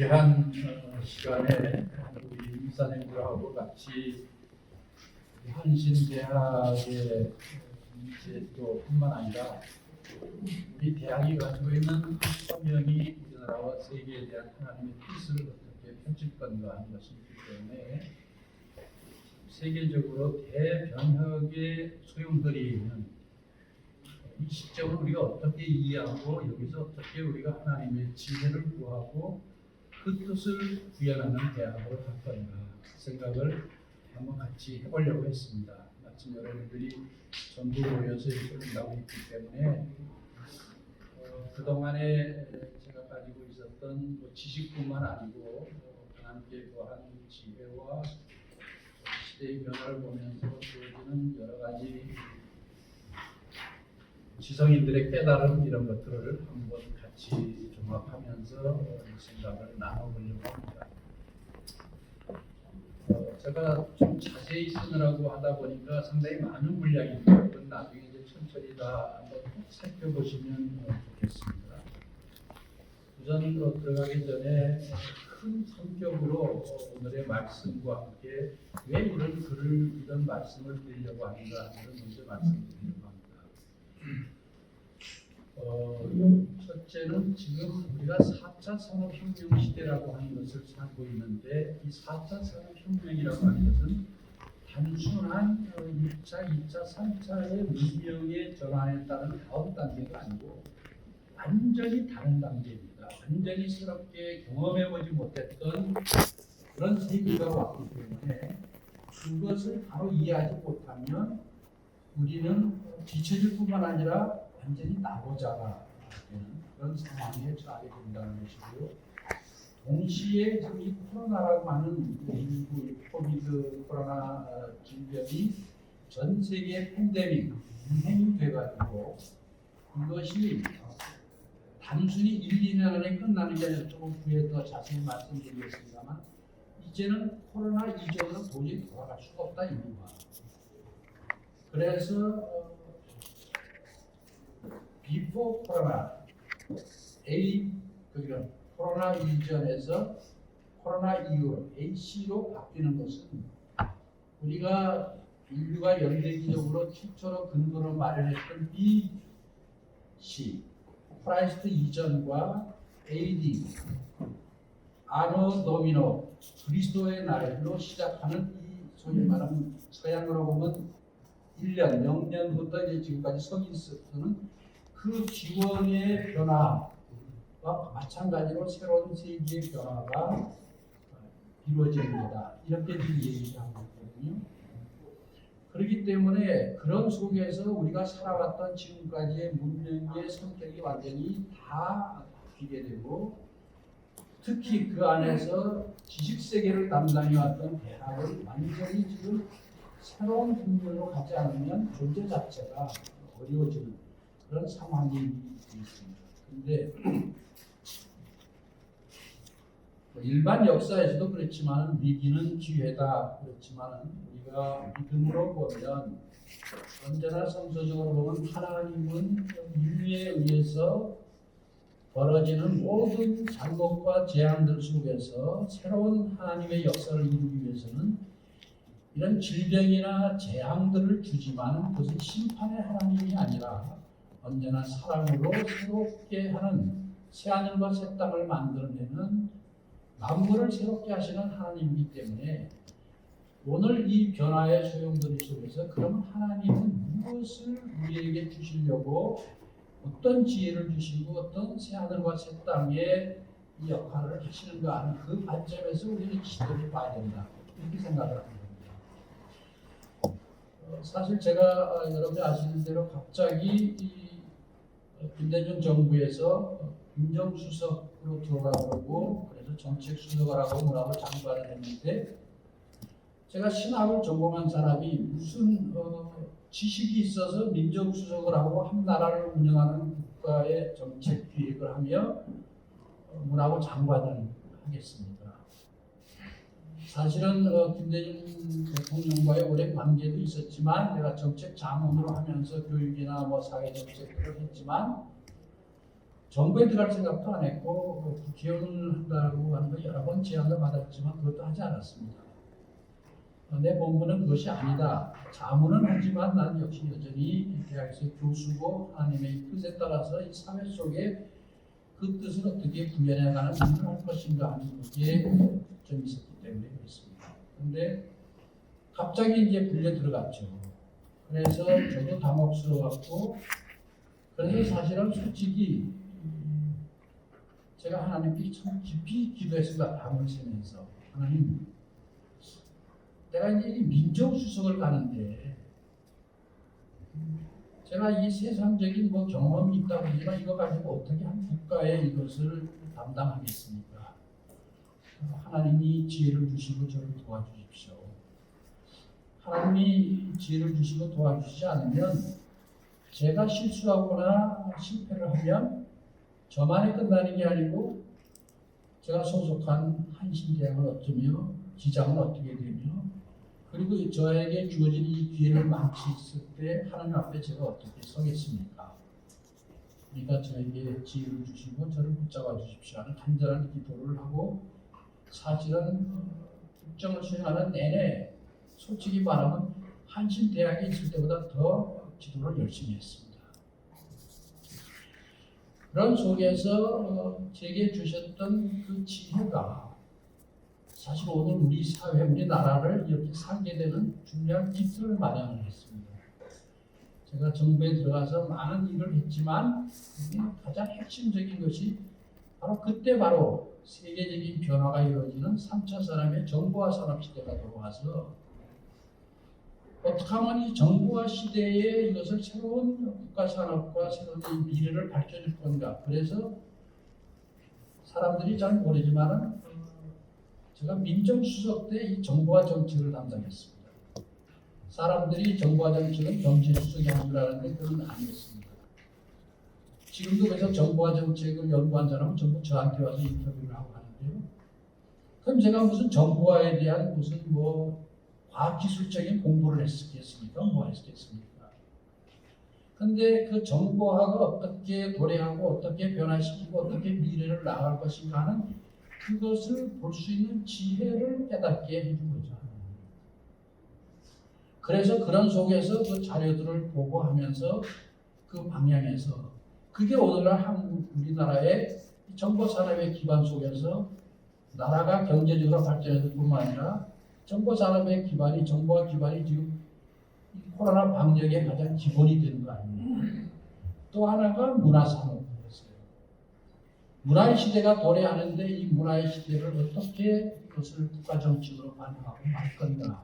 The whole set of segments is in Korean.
귀한 시간에 우리 이사님들하고 같이 한신대학의 제도뿐만 아니라 우리 대학이 가지고 있는 소명이 우리나라와 세계에 대한 하나님의 뜻을 어떻게 펼칠 건가 하는 것이기 때문에 세계적으로 대변혁의 소용돌이 있는 이 시점을 우리가 어떻게 이해하고 여기서 어떻게 우리가 하나님의 지혜를 구하고 그 뜻을 구현하는 대학으로 갈 건가 생각을 한번 같이 해보려고 했습니다. 마침 여러분들이 전부 모여서 이렇게 온다고 했기 때문에 그동안에 제가 가지고 있었던 지식뿐만 아니고 하나님께 구한 지혜와 시대의 변화를 보면서 주어지는 여러 가지 지성인들의 깨달음 이런 것들을 한번 같이 종합하면서 생각을 나눠보려고 합니다. 제가 좀 자세히 쓰느라고 하다 보니까 상당히 많은 분량인데 그건 나중에 이제 천천히 다 한번 살펴보시면 좋겠습니다. 우선 들어가기 전에 큰 성격으로 오늘의 말씀과 함께 왜 이런 글을 이런 말씀을 드리려고 하는가 하는 먼저 말씀드리려고 합니다. 첫째는 지금 우리가 4차 산업혁명 시대라고 하는 것을 살고 있는데 이 4차 산업혁명이라고 하는 것은 단순한 1차, 2차, 3차의 문명의 전환에 따른 다음 단계가 아니고 완전히 다른 단계입니다. 완전히 새롭게 경험해보지 못했던 그런 세계가 왔기 때문에 그것을 바로 이해하지 못하면 우리는 뒤처질 뿐만 아니라 완전히 나고자가 되는 그런 상황에 처하게 된다는 것이고요. 동시에 지금 이 코로나라고 하는 코비드 코로나 질병이 전 세계 팬데믹 유행이 돼가지고 이것이 단순히 1, 2년 안에 끝나는 게 아니라 조금 후에 더 자세히 말씀드리겠습니다만 이제는 코로나 이전으로 도저히 돌아갈 수가 없다 이유가. 그래서 비포 코로나 그러니까 코로나 이전에서 코로나 이후로 AC로 바뀌는 것은 우리가 인류가 연대기적으로 최초로 근거로 마련했던 BC 크라이스트 이전과 AD 아노 도미노 그리스도의 날로 시작하는 이 소위 말하는 서양으로 보면 1년, 0년부터 이제 지금까지 성인서는 그 기원의 변화와 마찬가지로 새로운 세계의 변화가 이루어집니다. 이렇게 얘기하고 있거든요. 그렇기 때문에 그런 속에서 우리가 살아왔던 지금까지의 문명의 성격이 완전히 다 바뀌게 되고 특히 그 안에서 지식세계를 담당해왔던 대학을 완전히 지금 새로운 국면으로 가지 않으면 존재 자체가 어려워지는 그런 상황이 있습니다. 그런데 일반 역사에서도 그렇지만 위기는 기회다 그렇지만 우리가 믿음으로 보면 언제나 성서적으로 보면 하나님은 인류에 의해서 벌어지는 모든 잘못과 재앙들 속에서 새로운 하나님의 역사를 이루기 위해서는 이런 질병이나 재앙들을 주지만 그것은 심판의 하나님이 아니라 언제나 사랑으로 새롭게 하는 새하늘과 새 땅을 만들어내는 만물을 새롭게 하시는 하나님이기 때문에 오늘 이 변화의 소용돌이 속에서 그럼 하나님은 무엇을 우리에게 주시려고 어떤 지혜를 주시고 어떤 새하늘과 새 땅의 이 역할을 하시는가 하는 그 관점에서 우리는 시대를 봐야 된다 이렇게 생각을 합니다. 사실 제가 여러분이 아시는 대로 갑자기 김대중 정부에서 민정수석으로 들어가고 그래서 정책수석을 하고 문화부 장관을 했는데 제가 신학을 전공한 사람이 무슨 지식이 있어서 민정수석을 하고 한 나라를 운영하는 국가의 정책 기획을 하며 문화부 장관을 하겠습니다. 사실은 김대중 대통령과의 오랜 관계도 있었지만 내가 정책 자문으로 하면서 교육이나 사회 정책을 했지만 정부에 들어갈 생각도 안 했고 국회의원을 한다고 하는 거 여러 번 제안을 받았지만 그것도 하지 않았습니다. 내 본분은 그것이 아니다. 자문은 하지만 난 역시 여전히 대학에서 교수고 하나님의 뜻에 따라서 이 사회 속에 그 뜻을 어떻게 구현해가는 일을 할 것인가 하는 것에 좀 있었기 때문에 그렇습니다. 그런데 갑자기 이제 불려 들어갔죠. 그래서 저도 당혹스러웠고, 그래서 사실은 솔직히 제가 하나님께 참 깊이 기도했습니다. 밤을 새면서 하나님, 내가 이제 민정수석을 가는데 제가 이 세상적인 뭐 경험이 있다고 하지만 이거 가지고 어떻게 한 국가에 이것을 담당하겠습니까? 하나님이 지혜를 주시고 저를 도와주십시오. 하나님이 지혜를 주시고 도와주시지 않으면 제가 실수하거나 실패를 하면 저만이 끝나는 게 아니고 제가 소속한 한신대학은 어쩌며 기장은 어떻게 되며 그리고 저에게 주어진 이 기회를 망치했을 때 하나님 앞에 제가 어떻게 서겠습니까? 그러니까 저에게 지혜를 주시고 저를 붙잡아 주십시오 하는 간절한 기도를 하고 사실은 국정을 수행하는 내내 솔직히 말하면 한신대학에 있을 때보다 더 기도를 열심히 했습니다. 그런 속에서 제게 주셨던 그 지혜가 사실 오늘 우리 사회, 우리나라를 이렇게 살게 되는 중요한 기틀을 마련을 했습니다. 제가 정부에 들어가서 많은 일을 했지만 가장 핵심적인 것이 바로 세계적인 변화가 이루어지는 3차 산업의 정보화 산업 시대가 들어와서 어떻게 하면 이 정보화 시대에 이것을 새로운 국가 산업과 새로운 이 미래를 밝혀줄 건가. 그래서 사람들이 잘 모르지만은 제가 민정수석 때 이 정보화 정책을 담당했습니다. 사람들이 정보화 정책은 경제수석이 한 줄 알았는데 그건 아니었습니다. 지금도 그래서 정보화 정책을 연구한 사람은 전부 저한테 와서 인터뷰를 하고 하는데요. 그럼 제가 무슨 정보화에 대한 무슨 뭐 과학기술적인 공부를 했겠습니까? 뭐 했겠습니까? 근데 그 정보화가 어떻게 도래하고 어떻게 변화시키고 어떻게 미래를 나갈 것인가 하는 그것을 볼 수 있는 지혜를 깨닫게 해준 거죠. 그래서 그런 속에서 그 자료들을 보고 하면서 그 방향에서 그게 오늘날 우리나라의 정보 산업의 기반 속에서 나라가 경제적으로 발전할 뿐만 아니라 정보 산업의 기반이 정보화 기반이 지금 코로나 방역의 가장 기본이 되는 거 아닙니까? 또 하나가 문화 산업이었어요. 문화의 시대가 도래하는데 이 문화의 시대를 어떻게 그것을 국가 정책으로 반영하고 말 건가?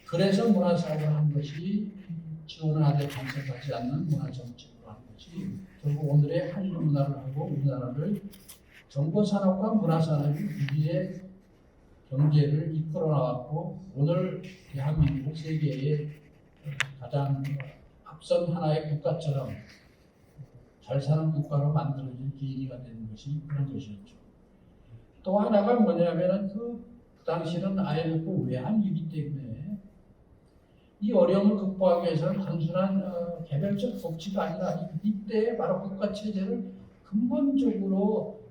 그래서 문화 사업을 한 것이 지원하되 간섭하지 않는 문화 정책으로 한 것이 결국 오늘의 한류 문화를 하고 우리나라를 정보 산업과 문화 산업이 우리의 경제를 이끌어 나왔고 오늘 대한민국 세계의 가장 앞선 하나의 국가처럼 잘 사는 국가로 만들어진 계기가 되는 것이 그런 것이었죠. 또 하나가 뭐냐면은 그 당시는 IMF 외환위기 때문에 이 어려움을 극복하기 위해서는 단순한 개별적 복지가 아니라 이때 바로 국가 체제를 근본적으로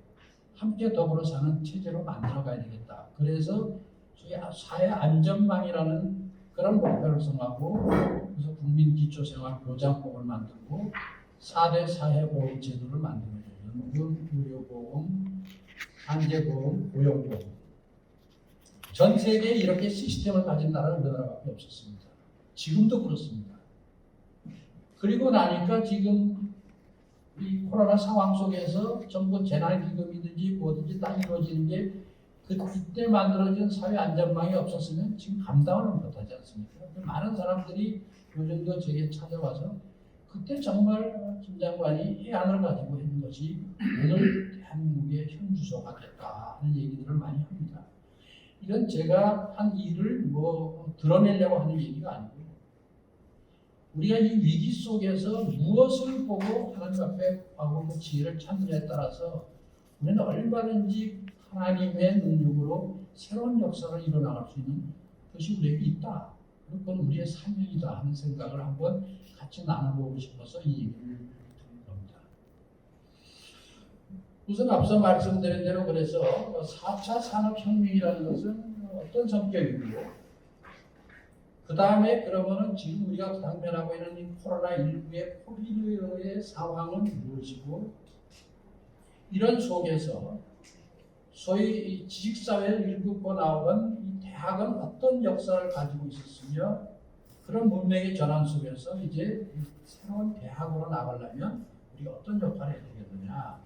함께 더불어 사는 체제로 만들어가야 되겠다. 그래서 소위 사회 안전망이라는 그런 목표를 정하고 그래서 국민기초생활보장법을 만들고 4대 사회보험 제도를 만든 거죠. 연금, 의료보험, 산재보험, 고용보험. 전 세계에 이렇게 시스템을 가진 나라는 우리나라밖에 없었습니다. 지금도 그렇습니다. 그리고 나니까 지금 이 코로나 상황 속에서 전부 재난기금이든지 뭐든지 다 이루어지는 게 그때 만들어진 사회 안전망이 없었으면 지금 감당을 못하지 않습니까? 많은 사람들이 요즘도 제게 찾아와서 그때 정말 김 장관이 해안을 가지고 했는 것이 오늘 대한민국의 현주소가 됐다 하는 얘기들을 많이 합니다. 이건 제가 한 일을 뭐 드러내려고 하는 얘기가 아니고 우리가 이 위기 속에서 무엇을 보고 하나님 앞에 하고 그 지혜를 찾느냐에 따라서 우리는 얼마든지 하나님의 능력으로 새로운 역사를 이뤄나갈 수 있는 것이 우리에게 있다. 그건 우리의 사명이다 하는 생각을 한번 같이 나눠보고 싶어서 이 얘기를 드린 겁니다. 우선 앞서 말씀드린 대로 그래서 4차 산업혁명이라는 것은 어떤 성격이고 그 다음에 그러면은 지금 우리가 당면하고 있는 이 코로나19의 코비드의 상황은 무엇이고 이런 속에서 소위 지식사회를 일컫고 나오는 이 대학은 어떤 역사를 가지고 있었으며 그런 문명의 전환 속에서 이제 새로운 대학으로 나가려면 우리가 어떤 역할을 해야 되겠느냐.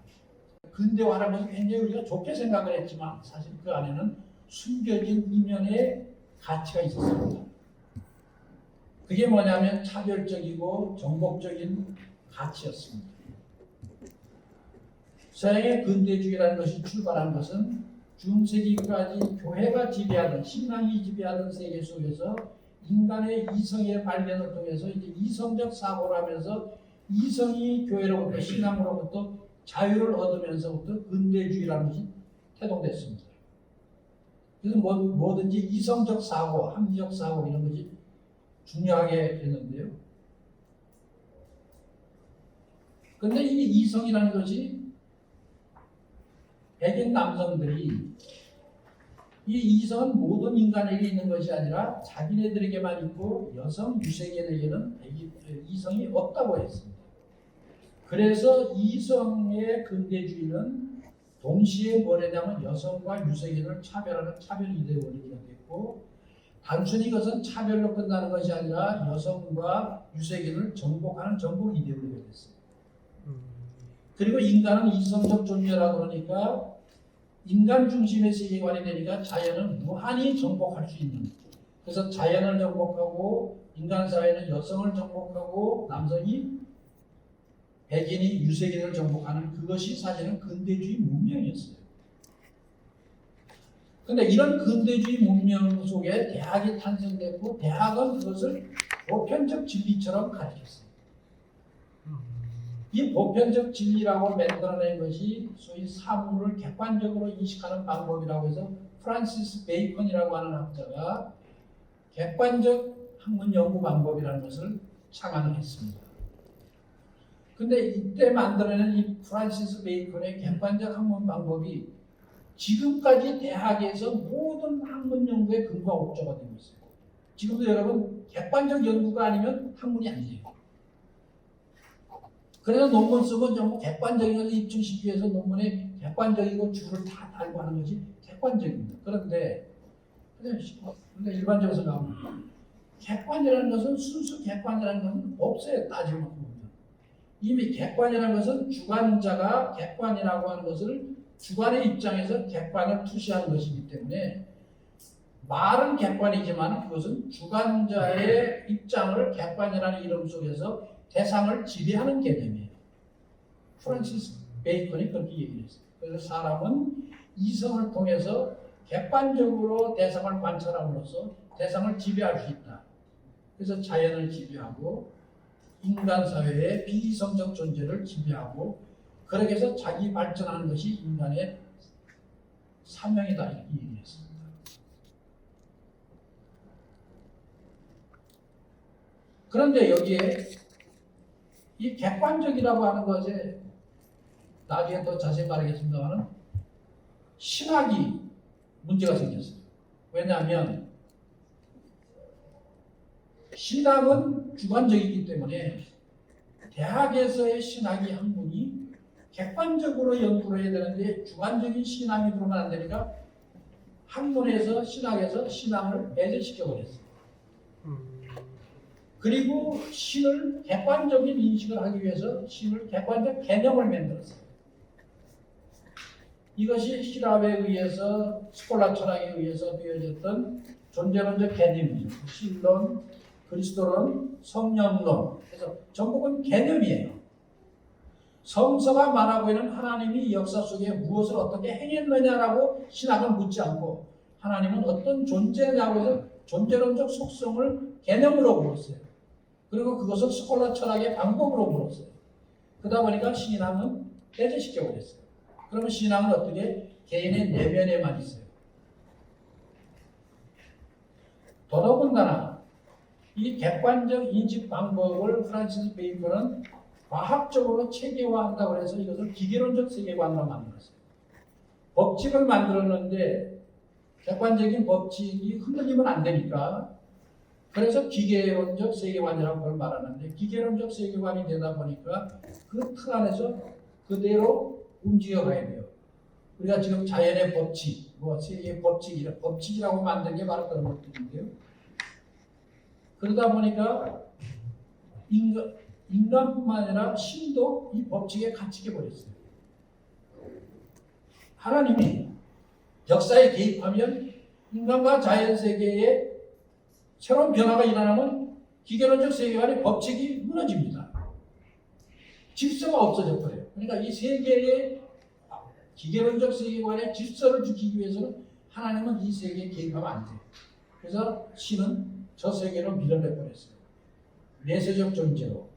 근대화라는 것은 굉장히 우리가 좋게 생각을 했지만 사실 그 안에는 숨겨진 이면의 가치가 있었습니다. 그게 뭐냐면 차별적이고 정복적인 가치였습니다. 서양의 근대주의라는 것이 출발한 것은 중세기까지 교회가 지배하던 신앙이 지배하던 세계 속에서 인간의 이성의 발견을 통해서 이제 이성적 사고를 하면서 이성이 교회로부터 신앙으로부터 자유를 얻으면서부터 근대주의라는 것이 태동됐습니다. 그래서 뭐든지 이성적 사고, 합리적 사고 이런 것이 중요하게 됐는데요. 그런데 이 이성이라는 것이 백인 남성들이 이 이성은 모든 인간에게 있는 것이 아니라 자기네들에게만 있고 여성 유색인에게는 이성이 없다고 했습니다. 그래서 이성의 근대주의는 동시에 뭐냐면 여성과 유색인을 차별하는 차별 이데올로기가 됐고 단순히 이것은 차별로 끝나는 것이 아니라 여성과 유색인을 정복하는 정복 이데올로기가 됐어요. 그리고 인간은 이성적 존재라고 그러니까 인간 중심의 세계관이 되니까 자연은 무한히 정복할 수 있는 그래서 자연을 정복하고 인간 사회는 여성을 정복하고 남성이 백인이 유색인을 정복하는 그것이 사실은 근대주의 문명이었어요. 그런데 이런 근대주의 문명 속에 대학이 탄생됐고 대학은 그것을 보편적 진리처럼 가르쳤어요. 이 보편적 진리라고 만들어낸 것이 소위 사물을 객관적으로 인식하는 방법이라고 해서 프란시스 베이컨이라고 하는 학자가 객관적 학문 연구 방법이라는 것을 창안을 했습니다. 근데 이때 만들어낸 이 프란시스 베이컨의 객관적 학문 방법이 지금까지 대학에서 모든 학문 연구의 근거와 옥조가 되고 있어요. 지금도 여러분 객관적 연구가 아니면 학문이 안 돼요. 그래서 논문 쓰고 전부 객관적인 것을 입증시키기 위해서 논문에 객관적이고 줄을 다 달고 하는 것이 객관적입니다. 그런데 일반적으로 나오는 객관이라는 것은 순수 객관이라는 것은 없어요. 따지고 보면. 이미 객관이라는 것은 주관자가 객관이라고 하는 것을 주관의 입장에서 객관을 투시하는 것이기 때문에 말은 객관이지만 그것은 주관자의 입장을 객관이라는 이름 속에서 대상을 지배하는 개념이에요. 프란시스 베이컨이 그렇게 얘기를 했어요. 그래서 사람은 이성을 통해서 객관적으로 대상을 관찰함으로써 대상을 지배할 수 있다. 그래서 자연을 지배하고 인간 사회의 비이성적 존재를 지배하고 그렇게 해서 자기 발전하는 것이 인간의 사명이다 이렇게 얘기했습니다. 그런데 여기에 이 객관적이라고 하는 것에 나중에 더 자세히 말하겠습니다만 신학이 문제가 생겼어요. 왜냐하면 신학은 주관적이기 때문에 대학에서의 신학의 학문이 객관적으로 연구를 해야 되는데 주관적인 신앙이 들어오면 안 되니까 학문에서 신학에서 신앙을 배제시켜버렸어요. 그리고 신을 객관적인 인식을 하기 위해서 신을 객관적 개념을 만들었어요. 이것이希腊에 의해서 스콜라 철학에 의해서 되어졌던 존재론적 개념이죠. 신론, 그리스도론, 성령론. 그래서 전국은 개념이에요. 성서가 말하고 있는 하나님이 역사 속에 무엇을 어떻게 행했느냐라고 신학은 묻지 않고 하나님은 어떤 존재냐고 해서 존재론적 속성을 개념으로 물었어요. 그리고 그것을 스콜라 철학의 방법으로 물었어요. 그러다 보니까 신앙은 배제시켜버렸어요. 그러면 신앙은 어떻게? 개인의 내면에만 있어요. 더더군다나 이 객관적 인식 방법을 프란시스 베이컨은 과학적으로 체계화한다고 해서 이것을 기계론적 세계관으로 만들었어요. 법칙을 만들었는데 객관적인 법칙이 흔들리면 안 되니까 그래서 기계론적 세계관이라고 그걸 말하는데 기계론적 세계관이 되다 보니까 그 틀 안에서 그대로 움직여가야 돼요. 우리가 지금 자연의 법칙, 뭐 세계의 법칙이라고 만든 게 바로 그런 것들인데요. 그러다 보니까 인간뿐만 아니라 신도 이 법칙에 갇히게 버렸어요. 하나님이 역사에 개입하면 인간과 자연 세계에 새로운 변화가 일어나면 기계론적 세계관의 법칙이 무너집니다. 질서가 없어져 버려요. 그러니까 이 세계의 기계론적 세계관의 질서를 지키기 위해서는 하나님은 이 세계에 개입하면 안 돼요. 그래서 신은 저 세계로 밀어내 버렸어요. 내세적 존재로.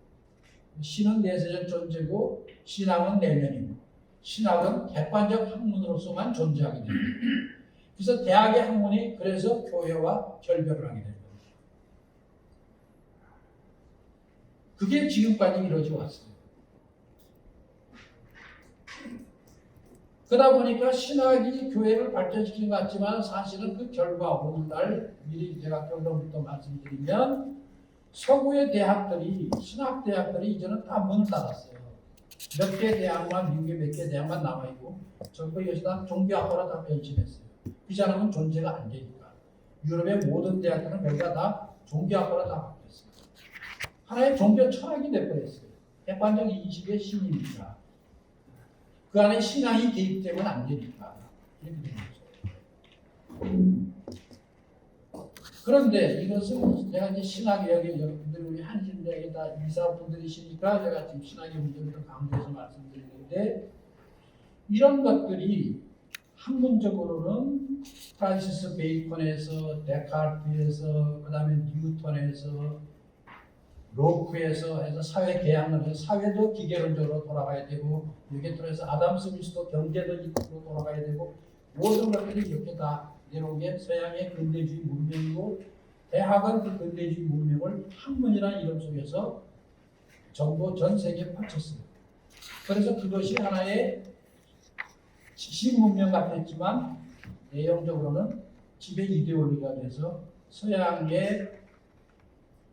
신은 내세적 존재고 신학은 내면이고 신학은 객관적 학문으로서만 존재하게 됩니다. 그래서 대학의 학문이 그래서 교회와 결별을 하게 됩니다. 그게 지금까지 이루어져 왔어요. 그러다 보니까 신학이 교회를 발전시키는 것 같지만 사실은 그 결과 오늘날 미리 제가 결론부터 말씀드리면 서구의 대학들이 신학대학들이 이제는 다 문을 닫았어요. 몇 개 대학만 미국의 몇 개 대학만 남아있고 전부 이것이 다 종교학과로 다 변신했어요. 그렇지 않으면 존재가 안 되니까. 유럽의 모든 대학들은 거기가 다 종교학과로 다 바뀌었어요. 하나의 종교 철학이 돼버렸어요. 객관적 인식의 신입니다. 그 안에 신앙이 개입되면 안 되니까 이렇게 되는 거죠. 그런데 이것은 내가 이제 신학에 여러분들 우리 한신대에 다 이사분들이시니까 제가 지금 신학의 문제를 더 강조해서 말씀드리는데 이런 것들이 학문적으로는 프란시스 베이컨에서 데카르트에서 그다음에 뉴턴에서 로크에서 해서 사회 개혁론에서 사회도 기계론적으로 돌아가야 되고 여기에 들어서 아담 스미스도 경제도 이쪽으로 돌아가야 되고 모든 것들이 이렇게 다 내려오게 서양의 근대주의 문명이고 대학은 그 근대주의 문명을 학문이라는 이름 속에서 전부 전 세계에 펼쳤어요. 그래서 그것이 하나의 지식 문명 같았지만 내용적으로는 지배 이데올로기가 돼서 서양의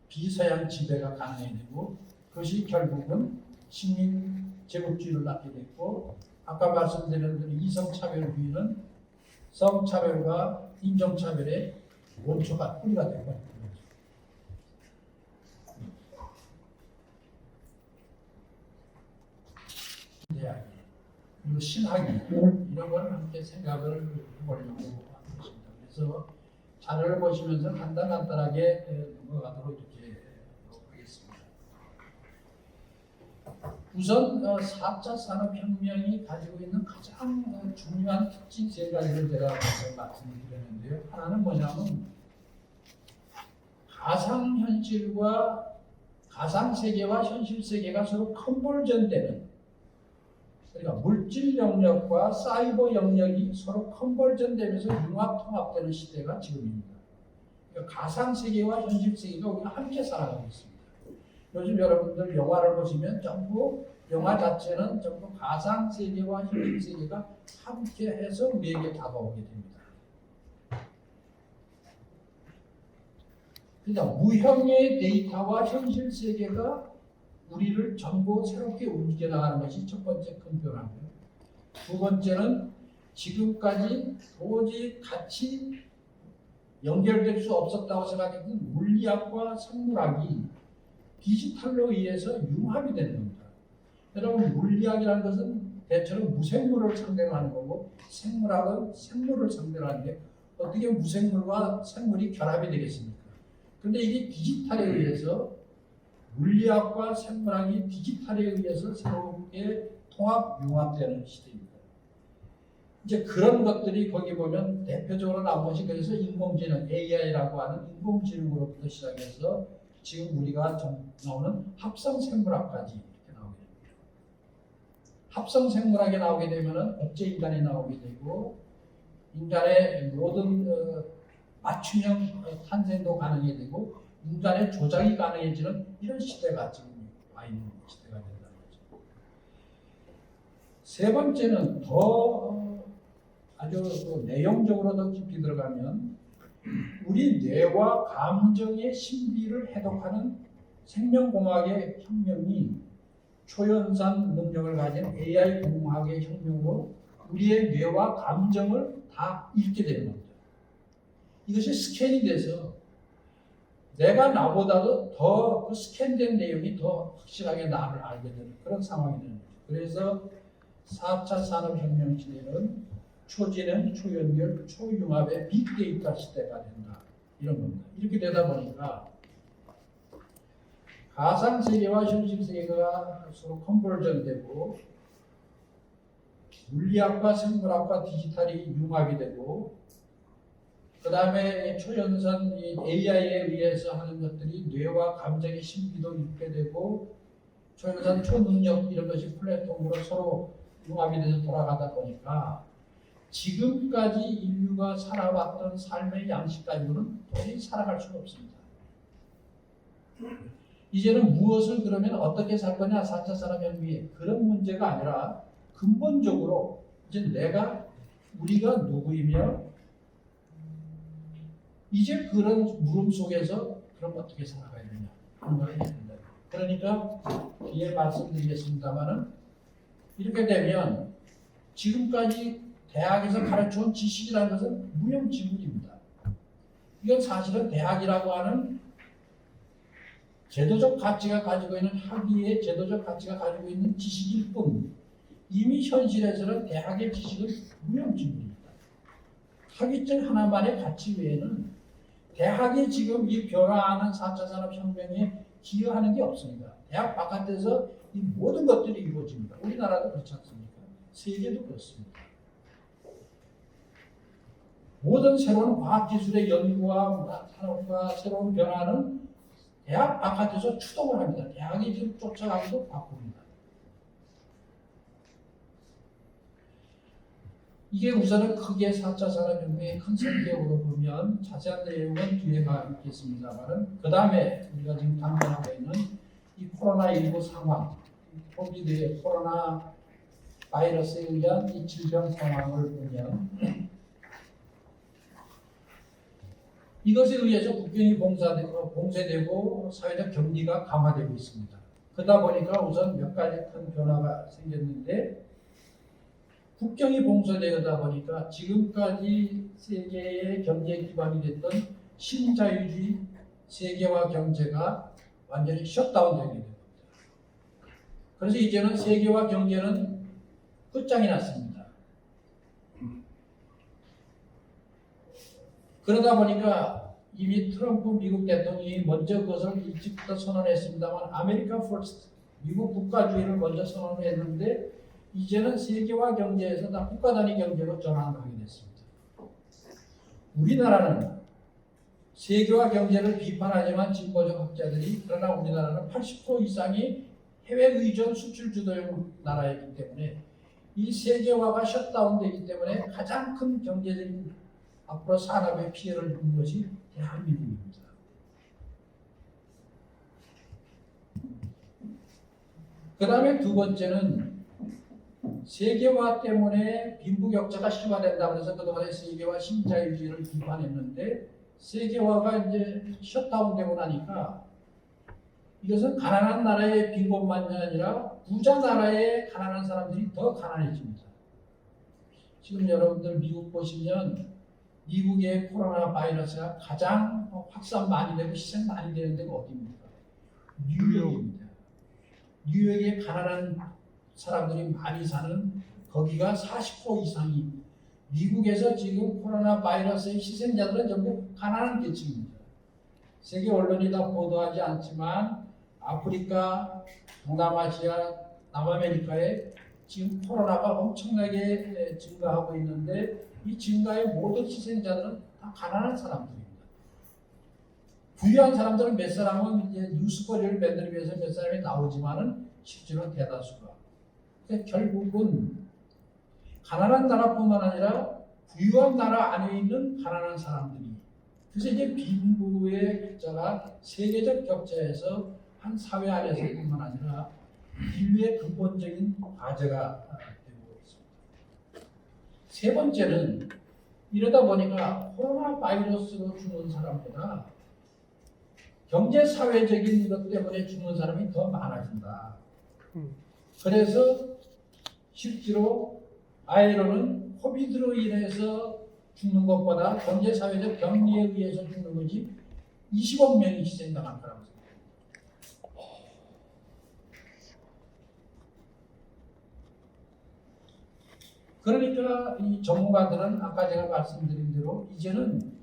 비서양 지배가 가능해야 되고 그것이 결국은 식민 제국주의를 낳게 됐고 아까 말씀드린 대로 이성차별주의는 성차별과 인종차별의 원초가 뿌리가 되고 대학이 그리고 신학이 이런 걸 함께 생각을 해보려고 하는 것입니다. 그래서 자료를 보시면서 간단하게 넘어가도록 이렇게 하겠습니다. 우선 4차 산업혁명이 가지고 있는 가장 중요한 특징 세 가지를 제가 먼저 말씀드렸는데요. 하나는 뭐냐면 가상현실과 가상세계와 현실세계가 서로 컨버전되는 그러니까 물질 영역과 사이버 영역이 서로 컨버전되면서 융합 통합되는 시대가 지금입니다. 그러니까 가상세계와 현실세계가 우리가 함께 살아가고 있습니다. 요즘 여러분들 영화를 보시면 전부 영화 자체는 전부 가상세계와 현실세계가 함께해서 우리에게 다가오게 됩니다. 그러니까 무형의 데이터와 현실세계가 우리를 전부 새롭게 움직여 나가는 것이 첫 번째 큰 변화고요. 두 번째는 지금까지 도저히 같이 연결될 수 없었다고 생각했던 물리학과 생물학이 디지털로 의해서 융합이 되는 겁니다. 여러분 물리학이라는 것은 대체로 무생물을 상대로 하는 거고 생물학은 생물을 상대로 하는데 어떻게 무생물과 생물이 결합이 되겠습니까? 그런데 이게 디지털에 의해서 물리학과 생물학이 디지털에 의해서 새롭게 통합, 융합되는 시대입니다. 이제 그런 것들이 거기 보면 대표적으로 나온 것이 그래서 인공지능, AI라고 하는 인공지능으로부터 시작해서 지금 우리가 나오는 합성생물학까지 이렇게 나오게 됩니다. 합성생물학이 나오게 되면 억제인간이 나오게 되고 인간의 모든 맞춤형 탄생도 가능해 되고 인간의 조작이 가능해지는 이런 시대가 지금 와 있는 시대가 된다는 세 번째는 더 아주 내용적으로 더 깊이 들어가면 우리 뇌와 감정의 신비를 해독하는 생명공학의 혁명이 초연산 능력을 가진 AI 공학의 혁명으로 우리의 뇌와 감정을 다 읽게 되는 겁니다. 이것이 스캔이 돼서 내가 나보다도 더 그 스캔된 내용이 더 확실하게 나를 알게 되는 그런 상황이 되는 거죠. 그래서 4차 산업혁명 시대는 초진행, 초연결, 초융합의 빅데이터 시대가 된다. 이런 겁니다. 이렇게 되다 보니까 가상세계와 현실세계가 서로 컨버전되고 물리학과 생물학과 디지털이 융합이 되고 그 다음에 초연산 AI에 의해서 하는 것들이 뇌와 감정의 신비도 읽게 되고 초연산 초능력 이런 것이 플랫폼으로 서로 융합이 돼서 돌아가다 보니까 지금까지 인류가 살아왔던 삶의 양식 가지고는 도저히 살아갈 수가 없습니다. 이제는 무엇을 그러면 어떻게 살 거냐 4차 산업혁명이 그런 문제가 아니라 근본적으로 이제 우리가 누구이며 이제 그런 물음 속에서 그럼 어떻게 살아가야 되냐 그런 걸 해야 된다. 그러니까 뒤에 말씀드리겠습니다만은 이렇게 되면 지금까지 대학에서 가르쳐온 지식이라는 것은 무용지물입니다. 이건 사실은 대학이라고 하는 제도적 가치가 가지고 있는 학위의 제도적 가치가 가지고 있는 지식일 뿐 이미 현실에서는 대학의 지식은 무용지물입니다. 학위증 하나만의 가치 외에는 대학이 지금 이 변화하는 4차 산업혁명에 기여하는 게 없습니다. 대학 바깥에서 이 모든 것들이 이루어집니다. 우리나라도 그렇지 않습니까? 세계도 그렇습니다. 모든 새로운 과학기술의 연구와 산업과 새로운 변화는 대학 바깥에서 추동을 합니다. 대학이 지금 쫓아가기도 바쁩니다. 이게 우선은 크게 4차 산업혁명의 큰 성격으로 보면 자세한 내용은 뒤에 있겠습니다만 그 다음에 우리가 지금 당면하고 있는 이 코로나19 상황, 코로나 바이러스에 의한 이 질병 상황을 보면 이것에 의해서 국경이 봉쇄되고 사회적 격리가 강화되고 있습니다. 그러다 보니까 우선 몇 가지 큰 변화가 생겼는데 국경이 봉쇄되다 보니까 지금까지 세계의 경제 기반이 됐던 신자유주의 세계화 경제가 완전히 셧다운되게 됩니다. 그래서 이제는 세계화 경제는 끝장이 났습니다. 그러다 보니까 이미 트럼프 미국 대통령이 먼저 그것을 일찍부터 선언했습니다만 아메리카 퍼스트, 미국 국가주의를 먼저 선언했는데 이제는 세계화 경제에서 다 국가 단위 경제로 전환을 하게 됐습니다. 우리나라는 세계화 경제를 비판하지만 진보적 학자들이 그러나 우리나라는 80% 이상이 해외 의존 수출 주도형 나라이기 때문에 이 세계화가 셧다운되기 때문에 가장 큰 경제적인 앞으로 산업의 피해를 입은 것이 대한민국입니다. 그 다음에 두 번째는 세계화 때문에 빈부격차가 심화된다고 해서 그동안에 세계화 신자유주의를 비판했는데 세계화가 이제 셧다운되고 나니까 이것은 가난한 나라의 빈곤만이 아니라 부자 나라의 가난한 사람들이 더 가난해집니다. 지금 여러분들 미국 보시면 미국의 코로나 바이러스가 가장 확산 많이 되고 희생 많이 되는 데가 어디입니까? 뉴욕입니다. 뉴욕에 가난한 사람들이 많이 사는 거기가 40% 이상이 미국에서 지금 코로나 바이러스의 희생자들은 전부 가난한 계층입니다. 세계 언론이 다 보도하지 않지만 아프리카, 동남아시아, 남아메리카에 지금 코로나가 엄청나게 증가하고 있는데 이 증가의 모든 희생자들은 다 가난한 사람들입니다. 부유한 사람들은 몇 사람은 이제 뉴스거리를 만들기 위해서 몇 사람이 나오지만은 실제로 대다수가. 결국은 가난한 나라뿐만 아니라 부유한 나라 안에 있는 가난한 사람들이 그래서 이제 빈부의 격차가 세계적 격차에서 한 사회 안에서뿐만 아니라 인류의 근본적인 과제가 되고 세 번째는 이러다 보니까 코로나 바이러스로 죽는 사람보다 경제 사회적인 것 때문에 죽는 사람이 더 많아진다. 그래서 실제로 아이로는 코비드로 인해서 죽는 것보다 경제 사회적 격리에 의해서 죽는 것이 20억 명이 희생당할 거라고 생각합니다. 그러니까 이 전문가들은 아까 제가 말씀드린 대로 이제는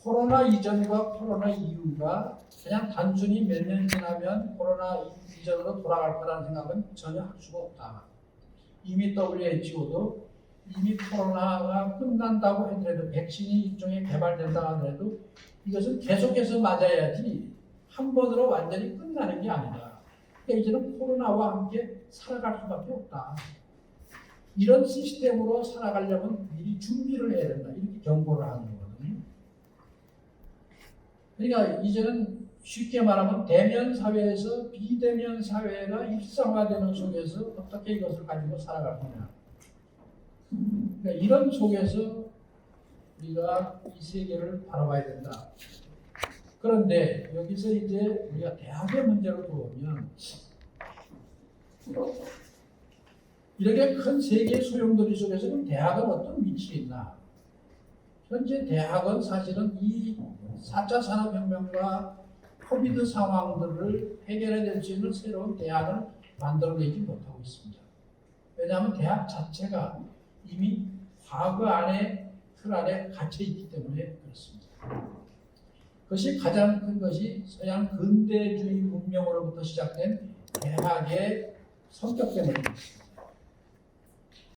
코로나 이전과 코로나 이후가 그냥 단순히 몇 년 지나면 코로나 이전으로 돌아갈 거라는 생각은 전혀 할 수가 없다. 이미 WHO도 이미 코로나가 끝난다고 하더라도 백신이 일종의 개발된다 하더라도 이것은 계속해서 맞아야지 한 번으로 완전히 끝나는 게 아니다. 그러니까 이제는 코로나와 함께 살아갈 수밖에 없다. 이런 시스템으로 살아가려면 미리 준비를 해야 된다. 이렇게 경고를 하는 거거든요. 그러니까 이제는 쉽게 말하면 대면 사회에서 비대면 사회가 일상화되는 속에서 어떻게 이것을 가지고 살아갈 거냐. 그러니까 이런 속에서 우리가 이 세계를 바라봐야 된다. 그런데 여기서 이제 우리가 대학의 문제로 들어오면 이렇게 큰 세계 소용돌이 속에서 그럼 대학은 어떤 위치에 있나? 현재 대학은 사실은 이 4차 산업혁명과 코비드 상황들을 해결해낼 수 있는 새로운 대학을 만들어내지 못하고 있습니다. 왜냐하면 대학 자체가 이미 과거 안에 틀 안에 갇혀 있기 때문에 그렇습니다. 그것이 가장 큰 것이 서양 근대주의 문명으로부터 시작된 대학의 성격 때문입니다.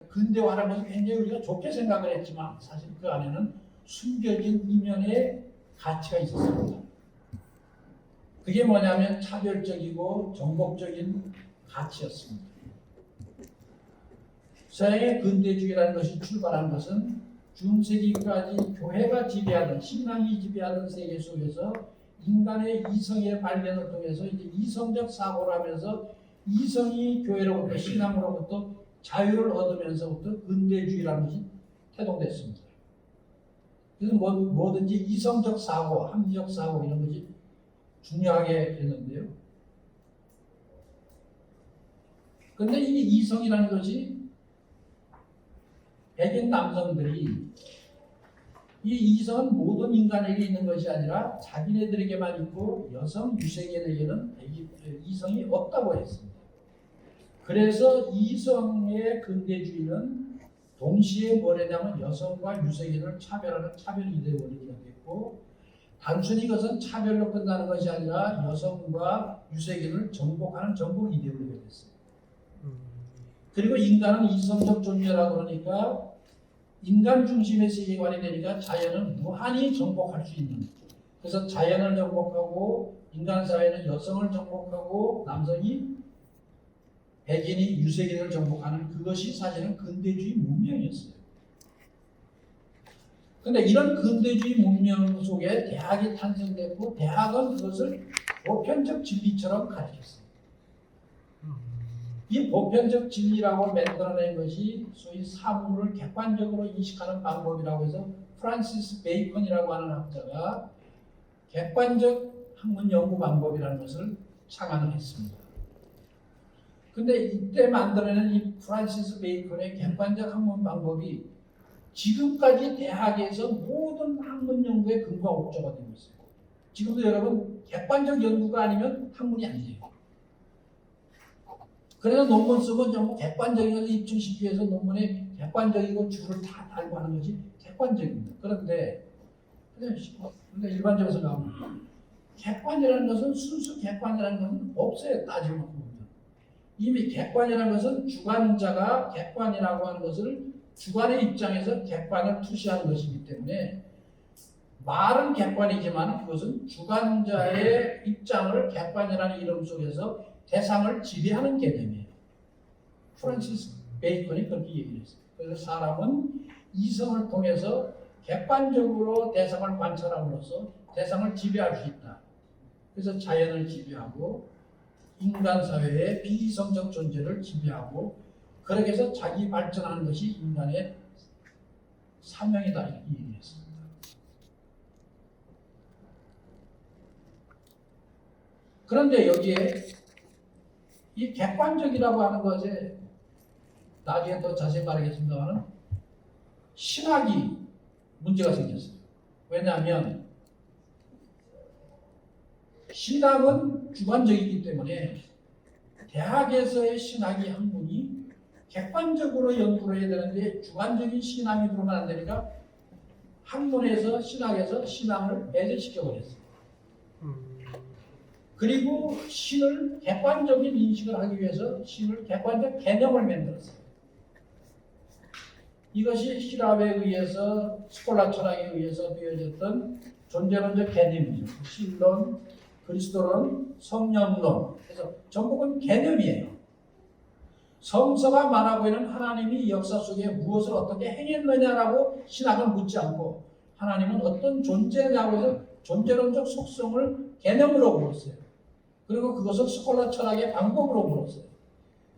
근대화라는 것은 굉장히 우리가 좋게 생각을 했지만 사실 그 안에는 숨겨진 이면의 가치가 있었습니다. 그게 뭐냐면 차별적이고 정복적인 가치였습니다. 서양의 근대주의라는 것이 출발한 것은 중세기까지 교회가 지배하던 신앙이 지배하던 세계 속에서 인간의 이성의 발견을 통해서 이제 이성적 사고를 하면서 이성이 교회로부터 신앙으로부터 자유를 얻으면서부터 근대주의라는 것이 태동됐습니다. 그래서 뭐든지 이성적 사고, 합리적 사고 이런 것이 중요하게 됐는데요. 그런데 이 이성이라는 것이 백인 남성들이 이 이성은 모든 인간에게 있는 것이 아니라 자기네들에게만 있고 여성 유색인에게는 이성이 없다고 했습니다. 그래서 이성의 근대주의는 동시에 뭐냐면 여성과 유색인을 차별하는 차별 이데올로기가 됐고 단순히 이것은 차별로 끝나는 것이 아니라 여성과 유색인을 정복하는 정복 이데올로기가 됐어요. 그리고 인간은 이성적 존재라고 그러니까 인간 중심의 세계관이 되니까 자연은 무한히 정복할 수 있는 그래서 자연을 정복하고 인간 사회는 여성을 정복하고 남성이 백인이 유색인을 정복하는 그것이 사실은 근대주의 문명이었어요. 그런데 이런 근대주의 문명 속에 대학이 탄생됐고 대학은 그것을 보편적 진리처럼 가르쳤어요. 이 보편적 진리라고 만들어낸 것이 소위 사물을 객관적으로 인식하는 방법이라고 해서 프란시스 베이컨이라고 하는 학자가 객관적 학문 연구 방법이라는 것을 창안을 했습니다. 근데 이때 만들어낸 이 프란시스 베이컨의 객관적 학문 방법이 지금까지 대학에서 모든 학문 연구의 근거와 옥조가 되고 있어요. 지금도 여러분 객관적 연구가 아니면 학문이 안 돼요. 그래서 논문 쓰면 전부 객관적인 것을 입증시키기 위해서 논문에 객관적이고 줄을 다 달고 하는 것이 객관적입니다. 그런데 일반적으로 생각하면 객관이라는 것은 순수 객관이라는 것은 없어요. 따지고 보면. 이미 객관이라는 것은 주관자가 객관이라고 하는 것을 주관의 입장에서 객관을 투시하는 것이기 때문에 말은 객관이지만 그것은 주관자의 입장을 객관이라는 이름 속에서 대상을 지배하는 개념이에요. 프란시스 베이컨이 그렇게 얘기를 했어요. 그래서 사람은 이성을 통해서 객관적으로 대상을 관찰함으로써 대상을 지배할 수 있다. 그래서 자연을 지배하고 인간 사회의 비이성적 존재를 지배하고 그렇게 해서 자기 발전하는 것이 인간의 사명이다 이렇게 얘기했습니다. 그런데 여기에 이 객관적이라고 하는 것에 나중에 더 자세히 말하겠습니다만 신학이 문제가 생겼어요. 왜냐하면 신학은 주관적이기 때문에 대학에서의 신학의 학문이 객관적으로 연구를 해야 되는데 주관적인 신앙이 들어오면 안 되니까 학문에서 신학에서 신앙을 배제시켜 버렸어요. 그리고 신을 객관적인 인식을 하기 위해서 신을 객관적 개념을 만들었어요. 이것이希腊에 의해서 스콜라 철학에 의해서 되어졌던 존재론적 개념이죠. 신론, 그리스도론, 성령론. 그래서 전국은 개념이에요. 성서가 말하고 있는 하나님이 역사 속에 무엇을 어떻게 행했느냐라고 신학은 묻지 않고 하나님은 어떤 존재냐고 해서 존재론적 속성을 개념으로 물었어요. 그리고 그것을 스콜라 철학의 방법으로 물었어요.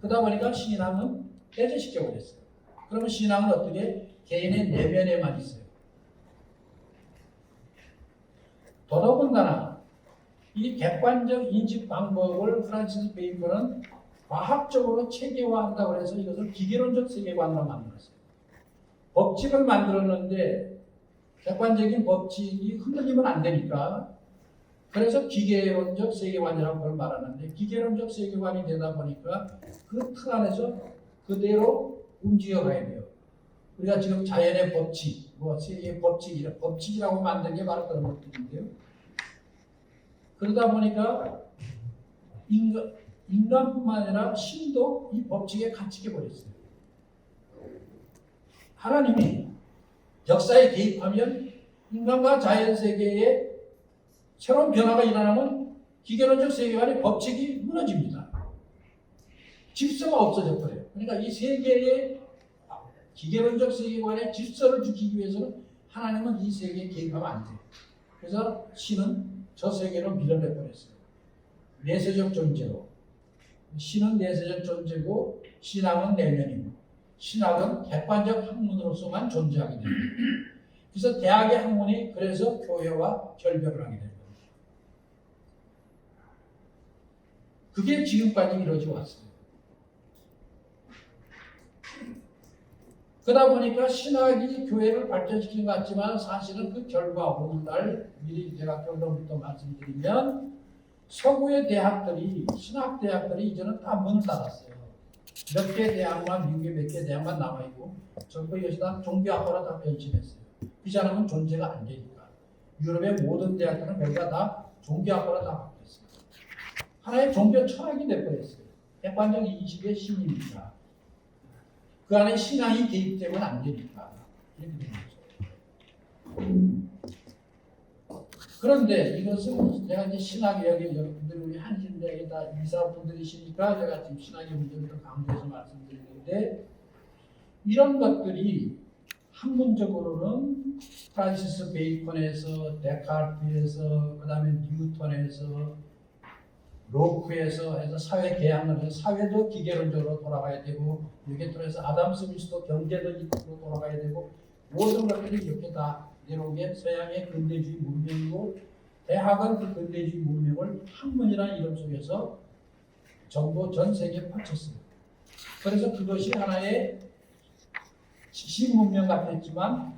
그러다 보니까 신앙은 배제시켜 버렸어요. 그러면 신앙은 어떻게 개인의 내면에만 있어요. 더더군다나 이 객관적 인식 방법을 프란시스 베이컨은 과학적으로 체계화한다고 해서 이것을 기계론적 세계관으로 만들었어요. 법칙을 만들었는데 객관적인 법칙이 흔들리면 안 되니까 그래서 기계론적 세계관이라고 그걸 말하는데 기계론적 세계관이 되다 보니까 그 틀 안에서 그대로 움직여가야 돼요. 우리가 지금 자연의 법칙, 세계의 법칙이라고 만든 게 바로 그런 것들인데요. 그러다 보니까 인간뿐만 아니라 신도 이 법칙에 갇히게 버렸어요. 하나님이 역사에 개입하면 인간과 자연 세계에 새로운 변화가 일어나면 기계론적 세계관의 법칙이 무너집니다. 질서가 없어져 버려요. 그러니까 이 세계의 기계론적 세계관의 질서를 지키기 위해서는 하나님은 이 세계에 개입하면 안 돼요. 그래서 신은 저 세계로 밀어내 버렸어요. 내세적 존재로. 신은 내세적 존재고 신앙은 내면이고 신학은 객관적 학문으로서만 존재하게 됩니다. 그래서 대학의 학문이 그래서 교회와 결별을 하게 됩니다. 그게 지금까지 이루어져 왔어요. 그러다 보니까 신학이 교회를 발전시킨 것 같지만 사실은 그 결과 오늘날 미리 제가 결론부터 말씀드리면 서구의 대학들이 신학대학들이 이제는 다 문을 닫았어요. 몇 개 대학만 미국의 몇 개 대학만 남아있고 전부 이것이 다 종교학과로 다 변신했어요. 그렇지 않으면 존재가 안 되니까. 유럽의 모든 대학들은 여기가 다 종교학과로 다 바뀌었어요. 하나의 종교 철학이 돼버렸어요. 객관적 인식의 신입니다. 그 안에 신앙이 개입되면 안 되니까 이렇게 되는 거죠. 그런데 이것은 제가 이제 신학 이야기 여러분들 우리 한신대에 다 이사분들이시니까 제가 지금 신학의 문제를 더 강조해서 말씀드리는데 이런 것들이 학문적으로는 프란시스 베이컨에서 데카르트에서 그다음에 뉴턴에서 로크에서 해서 사회 개혁론에서 사회도 기계론적으로 돌아가야 되고 여기에 통해서 아담 스미스도 경제적으로 돌아가야 되고 모든 것들이 이렇게 다 내려오게 서양의 근대주의 문명이고 대학은 그 근대주의 문명을 학문이라는 이름 속에서 전부 전 세계에 펼쳤어요. 그래서 그것이 하나의 지식 문명 같았지만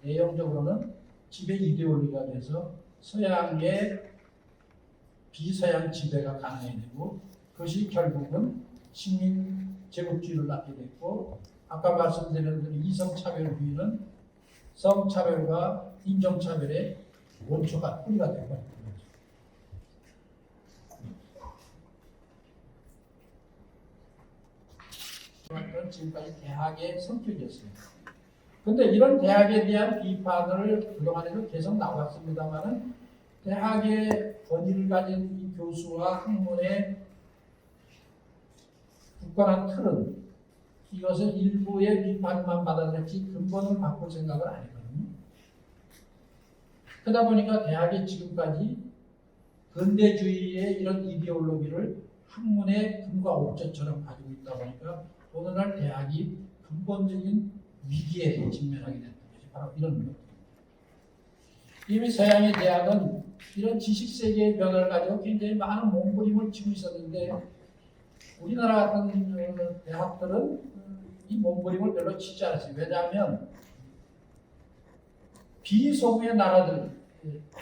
내용적으로는 지배 이데올로기가 돼서 서양의 비서양 지배가 가능해 되고 그것이 결국은 식민 제국주의를 낳게 됐고 아까 말씀드린 대로 이성차별주의는 성차별과 인종차별의 원초가 뿌리가 되고 있는 지금까지 대학의 성격이었습니다. 그런데 이런 대학에 대한 비판을 그동안에도 계속 나왔습니다만은 대학의 권위를 가진 이 교수와 학문의 굳건한 틀은 이것은 일부의 비판만 받아들였지 근본을 바꿀 생각을 안 했거든요. 그러다 보니까 대학이 지금까지 근대주의의 이런 이데올로기를 학문의 금과 옥저처럼 가지고 있다 보니까 오늘날 대학이 근본적인 위기에 직면하게 됐던 거죠. 바로 이런 것. 이미 서양의 대학은 이런 지식세계의 변화를 가지고 굉장히 많은 몸부림을 치고 있었는데 우리나라 같은 대학들은 이 몸부림을 별로 치지 않았어요. 왜냐하면 비소구의 나라들,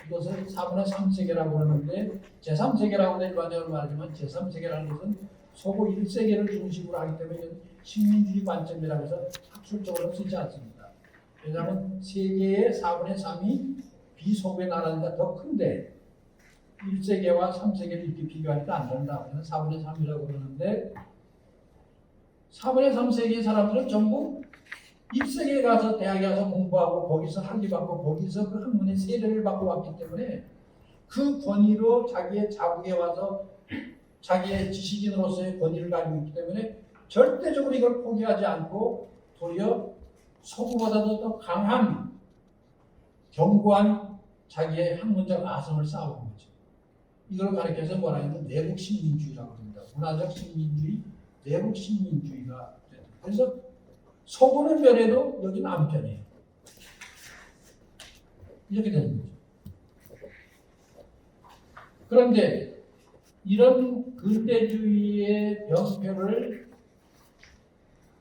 이것을 4분의 3세계라고 하는데 제3세계라고 일반적으로 말하지만 제3세계라는 것은 소구 1세계를 중심으로 하기 때문에 식민주의 관점이라고 해서 학술적으로 쓰지 않습니다. 왜냐하면 세계의 4분의 3이 비소구의 나라니까 더 큰데 1세계와 3세계를 이렇게 비교하니까 안 된다. 그래서 4분의 3이라고 그러는데 4분의 3세계의 사람들은 전부 1세계에 가서 대학에 가서 공부하고 거기서 학위받고 거기서 그 학문의 세례를 받고 왔기 때문에 그 권위로 자기의 자국에 와서 자기의 지식인으로서의 권위를 가지고 있기 때문에 절대적으로 이걸 포기하지 않고 도리어 서구보다도 더 강한 견고한 자기의 학문적 아성을 쌓아온 거죠. 이걸 가리켜서 뭐라 하냐면 내국 식민주의라고 합니다. 문화적 식민주의, 내국 식민주의가 됩니다. 그래서 서구는 변해도 여기는 안 변해요. 이렇게 되는 거죠. 그런데 이런 근대주의의 병폐를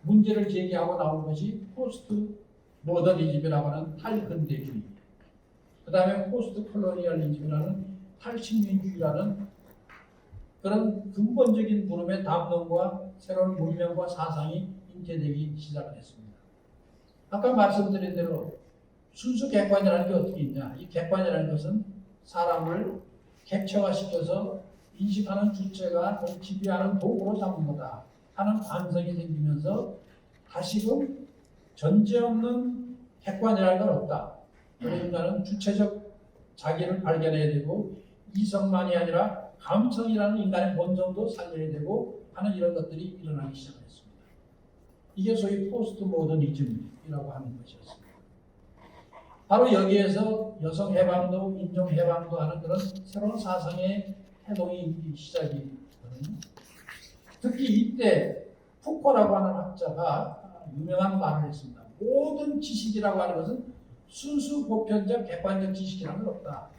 문제를 제기하고 나온 것이 포스트 모더니즘이라고 하는 탈근대주의, 그 다음에 포스트 콜로니얼리즘이라는 탈식민주의라는 그런 근본적인 물음의 담론과 새로운 문명과 사상이 잉태되기 시작을 했습니다. 아까 말씀드린 대로 순수 객관이라는 게 어떻게 있냐? 이 객관이라는 것은 사람을 객체화시켜서 인식하는 주체가 지배하는 도구로 삼는 거다 하는 반성이 생기면서 다시금 전제 없는 객관이라는 건 없다. 그러니까는 주체적 자기를 발견해야 되고 이성만이 아니라 감성이라는 인간의 본성도 살려야 되고 하는 이런 것들이 일어나기 시작했습니다. 이게 소위 포스트 모더니즘이라고 하는 것이었습니다. 바로 여기에서 여성 해방도 인종 해방도 하는 그런 새로운 사상의 해동이 시작이 되거든요. 특히 이때 푸코라고 하는 학자가 유명한 말을 했습니다. 모든 지식이라고 하는 것은 순수 보편적 객관적 지식이라는 건 없다.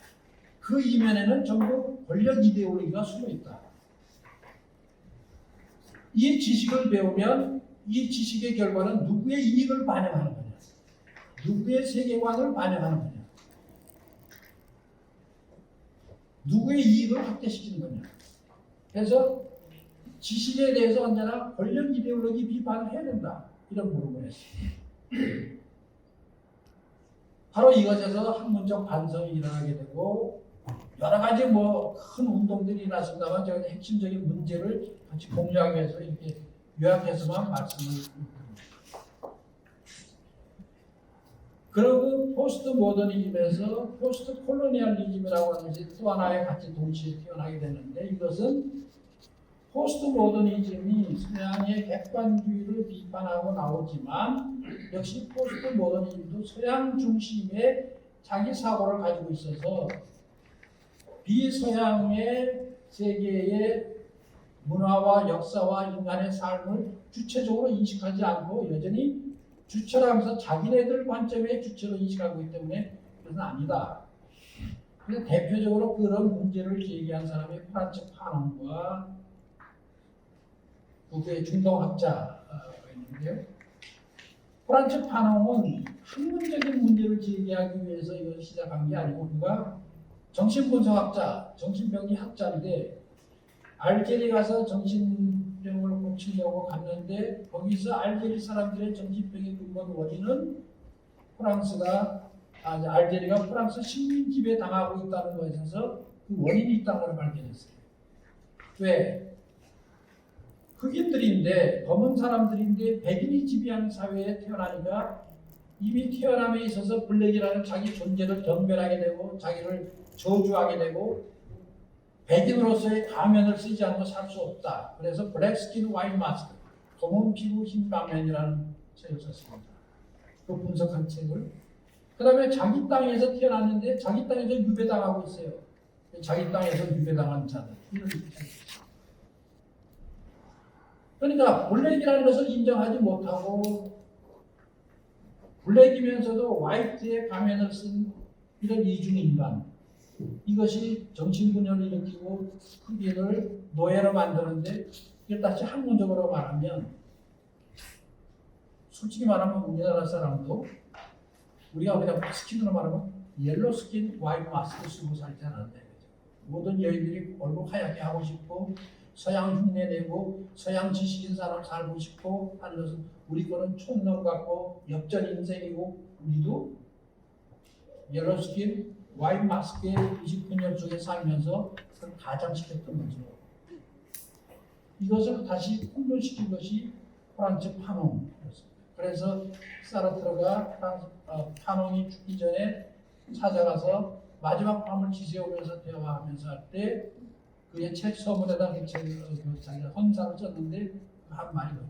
그 이면에는 전부 권력 이데올로기가 숨어 있다. 이 지식을 배우면 이 지식의 결과는 누구의 이익을 반영하는 거냐, 누구의 세계관을 반영하는 거냐, 누구의 이익을 확대시키는 거냐. 그래서 지식에 대해서 언제나 권력 이데올로기 비판을 해야 된다. 이런 물음을 했습니다. 바로 이것에서 학문적 반성이 일어나게 되고 여러 가지 큰 운동들이 일어났습니다만 제가 핵심적인 문제를 같이 공유하기 위해서 이렇게 요약해서만 말씀을 드립니다. 그리고 포스트 모더니즘에서 포스트 콜로니얼리즘이라고 하는 것이 또 하나의 같이 동시에 태어나게 되는데 이것은 포스트 모더니즘이 서양의 객관주의를 비판하고 나오지만 역시 포스트 모더니즘도 서양 중심의 자기 사고를 가지고 있어서 비서양의 세계의 문화와 역사와 인간의 삶을 주체적으로 인식하지 않고 여전히 주체라면서 자기네들 관점의 주체로 인식하고 있기 때문에 그것은 아니다. 그래서 대표적으로 그런 문제를 제기한 사람이 프란츠 파논과 국외 중동학자가 있는데요. 프란츠 파논은 학문적인 문제를 제기하기 위해서 이걸 시작한 게 아니고 그가 정신분석학자, 정신병리 학자인데 알제리 가서 정신병을 고치려고 갔는데 거기서 알제리 사람들의 정신병의 근본 원인은 알제리가 프랑스 식민 지배 당하고 있다는 것에서 그 원인이 있다는 걸 발견했어요. 왜? 흑인들인데 검은 사람들인데 백인이 지배하는 사회에 태어나니까 이미 태어남에 있어서 블랙이라는 자기 존재를 경멸하게 되고 자기를 저주하게 되고 백인으로서의 가면을 쓰지 않고 살 수 없다. 그래서 블랙 스킨 와이트 마스크, 검은 피부 흰 가면이라는 책을 썼습니다. 그 분석한 책을. 그 다음에 자기 땅에서 태어났는데 자기 땅에서 유배당하고 있어요. 자기 땅에서 유배당한 자들. 그러니까 블랙이라는 것을 인정하지 못하고 블랙이면서도 화이트의 가면을 쓴 이런 이중인간, 이것이 정신분열을 일으키고 흑인을 노예로 만드는데, 이걸 다시 학문적으로 말하면, 솔직히 말하면 우리나라 사람도 우리가 그냥 스킨으로 말하면 옐로 스킨 와이트 마스크 쓰고 살지 않았네. 모든 여인들이 얼굴 하얗게 하고 싶고 서양 흉내 내고 서양 지식인 사람 살고 싶고 하는 것은 우리 거는 촌놈 같고 엽전 인생이고, 우리도 옐로 스킨 와이트 마스크의 29년 속에 살면서 그걸 가장시켰던 거죠. 이것을 다시 폭로시킨 것이 프란츠 파농이었습니다. 그래서 사르트르가 파농이 죽기 전에 찾아가서 마지막 밤을 지새우면서 대화하면서 할 때 그의 책 서문에다 자기가 헌사를 썼는데 한 말이 거예요.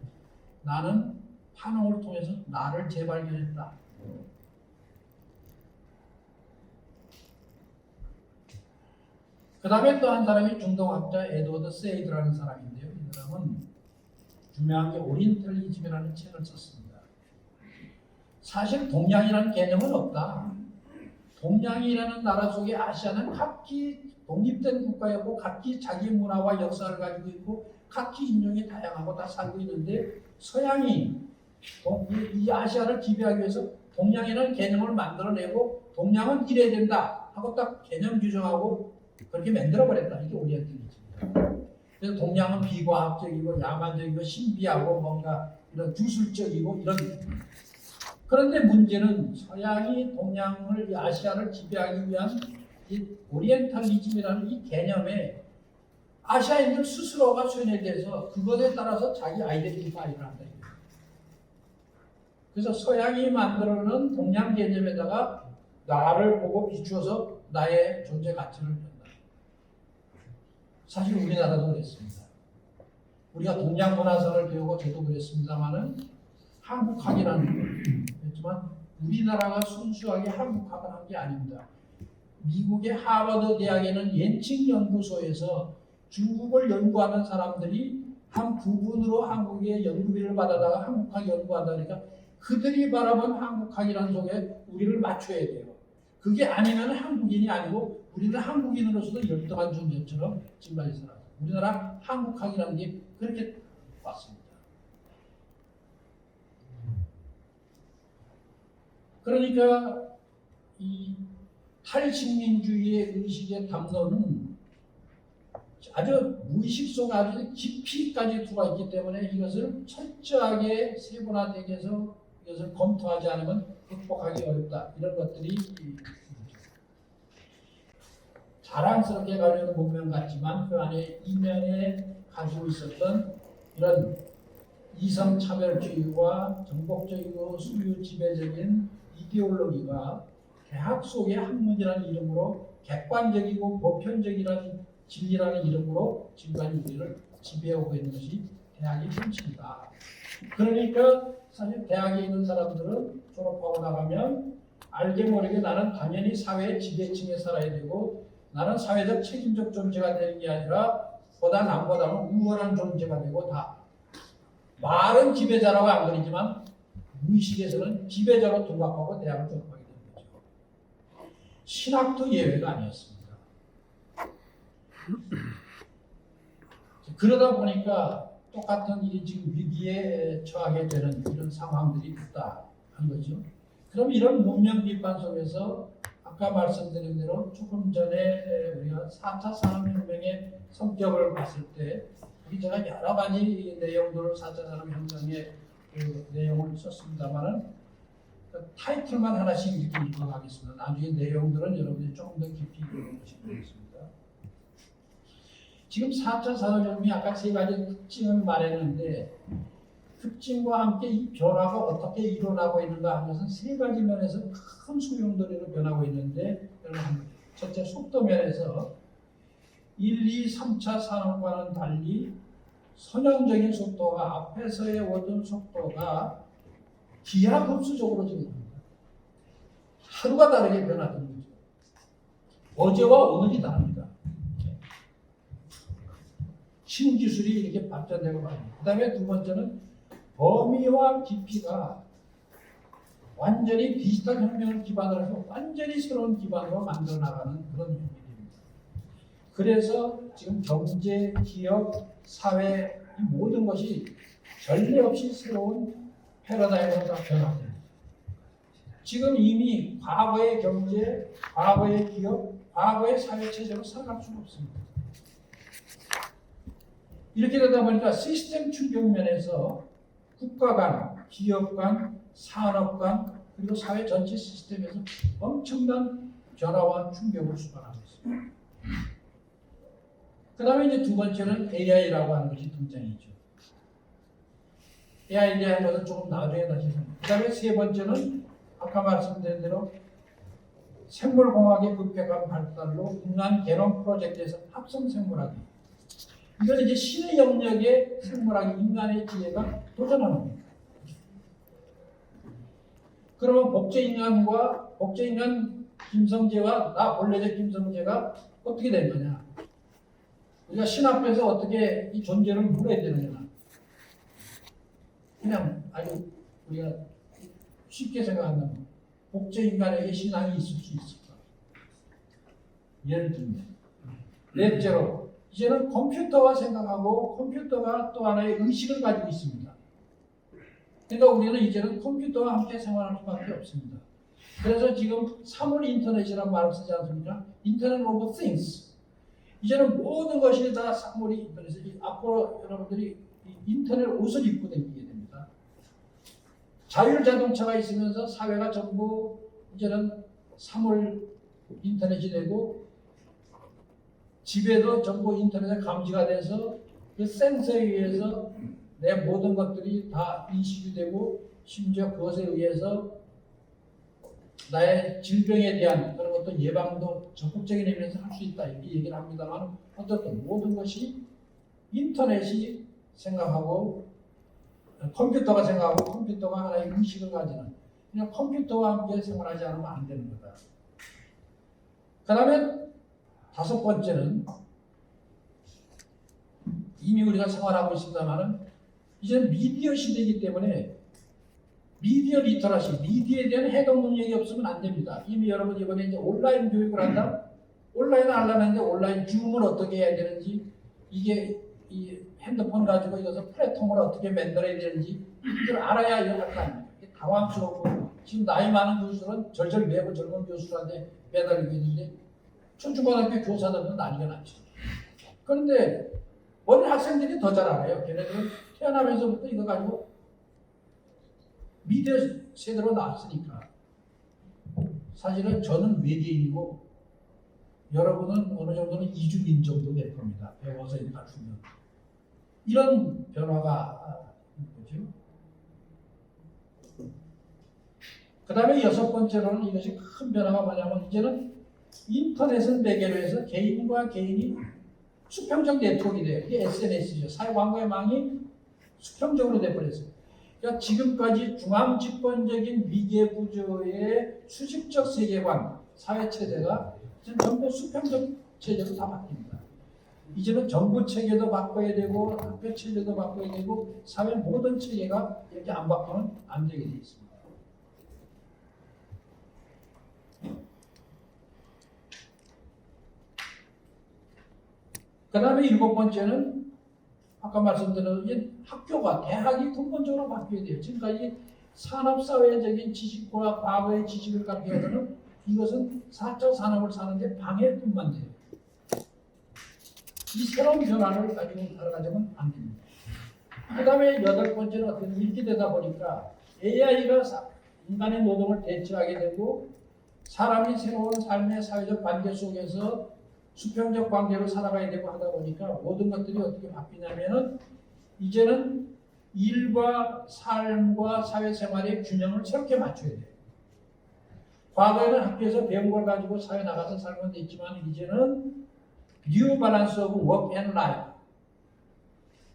나는 파농을 통해서 나를 재발견했다. 그 다음에 또 한 사람이 중동학자 에드워드 세이드라는 사람인데요. 이 사람은 유명한 게 오리엔탈리즘이라는 책을 썼습니다. 사실 동양이라는 개념은 없다. 동양이라는 나라 속에 아시아는 각기 독립된 국가였고 각기 자기 문화와 역사를 가지고 있고 각기 인종이 다양하고 다 살고 있는데, 서양이 이 아시아를 지배하기 위해서 동양이라는 개념을 만들어내고 동양은 이래야 된다 하고 딱 개념 규정하고 그렇게 만들어버렸다. 이게 오리엔탈리즘이다. 그래서 동양은 비과학적이고 야만적이고 신비하고 뭔가 이런 주술적이고 이런. 그런데 문제는 서양이 동양을, 이 아시아를 지배하기 위한 이 오리엔탈리즘이라는 이 개념에 아시아인들 스스로가 쇠뇌돼서 그것에 따라서 자기 아이덴티파이를 한다. 그래서 서양이 만들어놓은 동양 개념에다가 나를 보고 비추어서 나의 존재 가치를 한다. 사실 우리나라도 그랬습니다. 우리가 동양 문화사를 배우고 저도 그랬습니다만은 한국학이라는 거 했지만 우리나라가 순수하게 한국학을 한 게 아닙니다. 미국의 하버드 대학에는 옌칭 연구소에서 중국을 연구하는 사람들이 한 부분으로 한국의 연구비를 받아다가 한국학 연구한다. 그러니까 그들이 바라본 한국학이라는 속에 우리를 맞춰야 돼요. 그게 아니면 한국인이 아니고 우리는 한국인으로서도 열등한 존재처럼 지금까지 살아요. 우리나라 한국학이라는 게 그렇게 왔습니다. 그러니까 이 탈식민주의의 의식의 담론은 아주 무의식 속에 아주 깊이까지 들어와 있기 때문에 이것을 철저하게 세분화되게 해서 이것을 검토하지 않으면 극복하기 어렵다. 이런 것들이 자랑스럽게 가려는 문명 같지만 그 안에 이면에 가지고 있었던 이런 이성차별주의와 정복적이고 수요 지배적인 이데올로기가 대학 속의 학문이라는 이름으로 객관적이고 보편적이라는 진리라는 이름으로 지금까지 우리를 지배하고 있는 것이 대학의 현실이다. 그러니까 사실 대학에 있는 사람들은 졸업하고 나가면 알게 모르게 나는 당연히 사회 지배층에 살아야 되고 나는 사회적 책임적 존재가 되는 게 아니라 보다 남보다는 우월한 존재가 되고, 다 말은 지배자라고 안 그러지만 무의식에서는 지배자로 등록하고 대학을 졸업하게 되는 거죠. 신학도 예외가 아니었습니다. 그러다 보니까 똑같은 일이 지금 위기에 처하게 되는 이런 상황들이 있다 한 거죠. 그럼 이런 문명 비판 속에서 아까 말씀드린 대로 조금 전에 우리가 4차 산업혁명의 성격을 봤을 때 제가 여러 가지 내용들을 4차 산업혁명의 그 내용을 썼습니다만은 그 타이틀만 하나씩 이렇게 읽어가겠습니다. 나중에 내용들은 여러분들이 조금 더 깊이 읽어보시면 되겠습니다. 지금 4차 산업혁명이 아까 세 가지 특징을 말했는데 특징과 함께 이 변화가 어떻게 일어나고 있는가 하는 것은 세 가지 면에서 큰 소용돌이로 변하고 있는데, 첫째 속도 면에서 1, 2, 3차 산업과는 달리 선형적인 속도가 앞에서의 오던 속도가 기하급수적으로 증가합니다. 하루가 다르게 변하는 거죠. 어제와 오늘이 다릅니다. 신기술이 이렇게 발전되고 말입니다. 그 다음에 두 번째는 범위와 깊이가 완전히 디지털 혁명을 기반으로 해서 완전히 새로운 기반으로 만들어 나가는 그런 혁명입니다. 그래서 지금 경제, 기업, 사회 이 모든 것이 전례 없이 새로운 패러다임으로 다 변화됩니다. 지금 이미 과거의 경제, 과거의 기업, 과거의 사회 체제로 살아갈 수가 없습니다. 이렇게 되다 보니까 시스템 충격 면에서 국가 간, 기업 간, 산업 간, 그리고 사회 전체 시스템에서 엄청난 변화와 충격을 수반하고 있습니다. 그 다음에 이제 두 번째는 AI라고 하는 것이 등장이죠. AI에 대한 것은 조금 나중에 다시 생각합니다. 그 다음에 세 번째는 아까 말씀드린 대로 생물공학의 급격한 발달로 인간 게놈 프로젝트에서 합성 생물학이 이건 이제 신의 영역의 생물학이 인간의 지혜가 도전하는 겁니다. 그러면 복제인간과 복제인간 김성재와 나 본래적 김성재가 어떻게 된 거냐? 우리가 신 앞에서 어떻게 이 존재를 물어야 되느냐? 그냥 아주 우리가 쉽게 생각하면 복제인간에게 신앙이 있을 수 있을까? 예를 들면 넷째로 이제는 컴퓨터와 생각하고 컴퓨터가 또 하나의 의식을 가지고 있습니다. 그러니까 우리는 이제는 컴퓨터와 함께 생활할 수밖에 없습니다. 그래서 지금 사물 인터넷이라는 말을 쓰지 않습니까? 인터넷 오브 띵스. 이제는 모든 것이 다 사물이 인터넷이 앞으로 여러분들이 인터넷 옷을 입고 다니게 됩니다. 자율자동차가 있으면서 사회가 전부 이제는 사물 인터넷이 되고 집에도 전부 인터넷에 감지가 돼서 그 센서에 의해서 내 모든 것들이 다 인식이 되고 심지어 그것에 의해서 나의 질병에 대한 그런 어떤 예방도 적극적인 의미에서 할 수 있다 이렇게 얘기를 합니다만 어떻든 모든 것이 인터넷이 생각하고 컴퓨터가 생각하고 컴퓨터가 하나의 의식을 가지는 그냥 컴퓨터와 함께 생활하지 않으면 안 되는 거다. 그 다음에 다섯 번째는 이미 우리가 생활하고 있습니다만은 이제는 미디어 시대이기 때문에 미디어 리터러시, 미디어에 대한 해독 능력이 없으면 안 됩니다. 이미 여러분 이번에 이제 온라인 교육을 한다. 온라인을 하려는데 온라인 줌을 어떻게 해야 되는지 이게 이 핸드폰 가지고 이것을 플랫폼을 어떻게 만들어야 되는지 이걸 알아야 이걸 할 거 아닙니까? 당황스럽고 지금 나이 많은 교수들은 절절 매고 젊은 교수들한테 매달리고 있는데 초중고등학교 교사들은 난리가 났죠. 그런데 어린 학생들이 더 잘 알아요. 걔네들은 태어나면서부터 이거 가지고 미디어 세대로 나왔으니까. 사실은 저는 외계인이고 여러분은 어느 정도는 이주민 정도 될 겁니다. 배워서 이렇게 갖추면. 이런 변화가 있죠. 그 다음에 여섯 번째로는 이것이 큰 변화가 뭐냐면 이제는 인터넷을 매개로 해서 개인과 개인이 수평적 네트워크가 돼요. 이게 SNS죠. 사회광고의 망이 수평적으로 돼버렸어요. 그러니까 지금까지 중앙집권적인 위계 구조의 수직적 세계관, 사회체제가 전부 수평적 체제로 다 바뀝니다. 이제는 정부 체계도 바꿔야 되고 학교 체제도 바꿔야 되고 사회 모든 체계가 이렇게 안 바꾸면 안 되게 돼 있습니다. 그 다음에 일곱 번째는 아까 말씀드린 학교가 대학이 근본적으로 바뀌어야 돼요. 지금까지 산업사회적인 지식과 과거의 지식을 가르쳐서는 이것은 4차 산업을 사는데 방해뿐만 돼요. 이 새로운 변화를 가지고 살아가자면 안 됩니다. 그 다음에 여덟 번째는 어떤 이렇게 되다 보니까 AI가 인간의 노동을 대체하게 되고 사람이 새로운 삶의 사회적 관계 속에서 수평적 관계로 살아가야 되고 하다 보니까 모든 것들이 어떻게 바뀌냐면은 이제는 일과 삶과 사회생활의 균형을 새롭게 맞춰야 돼요. 과거에는 학교에서 배운 걸 가지고 사회 나가서 살면 됐지만 이제는 뉴 밸런스 오브 워크 앤 라이프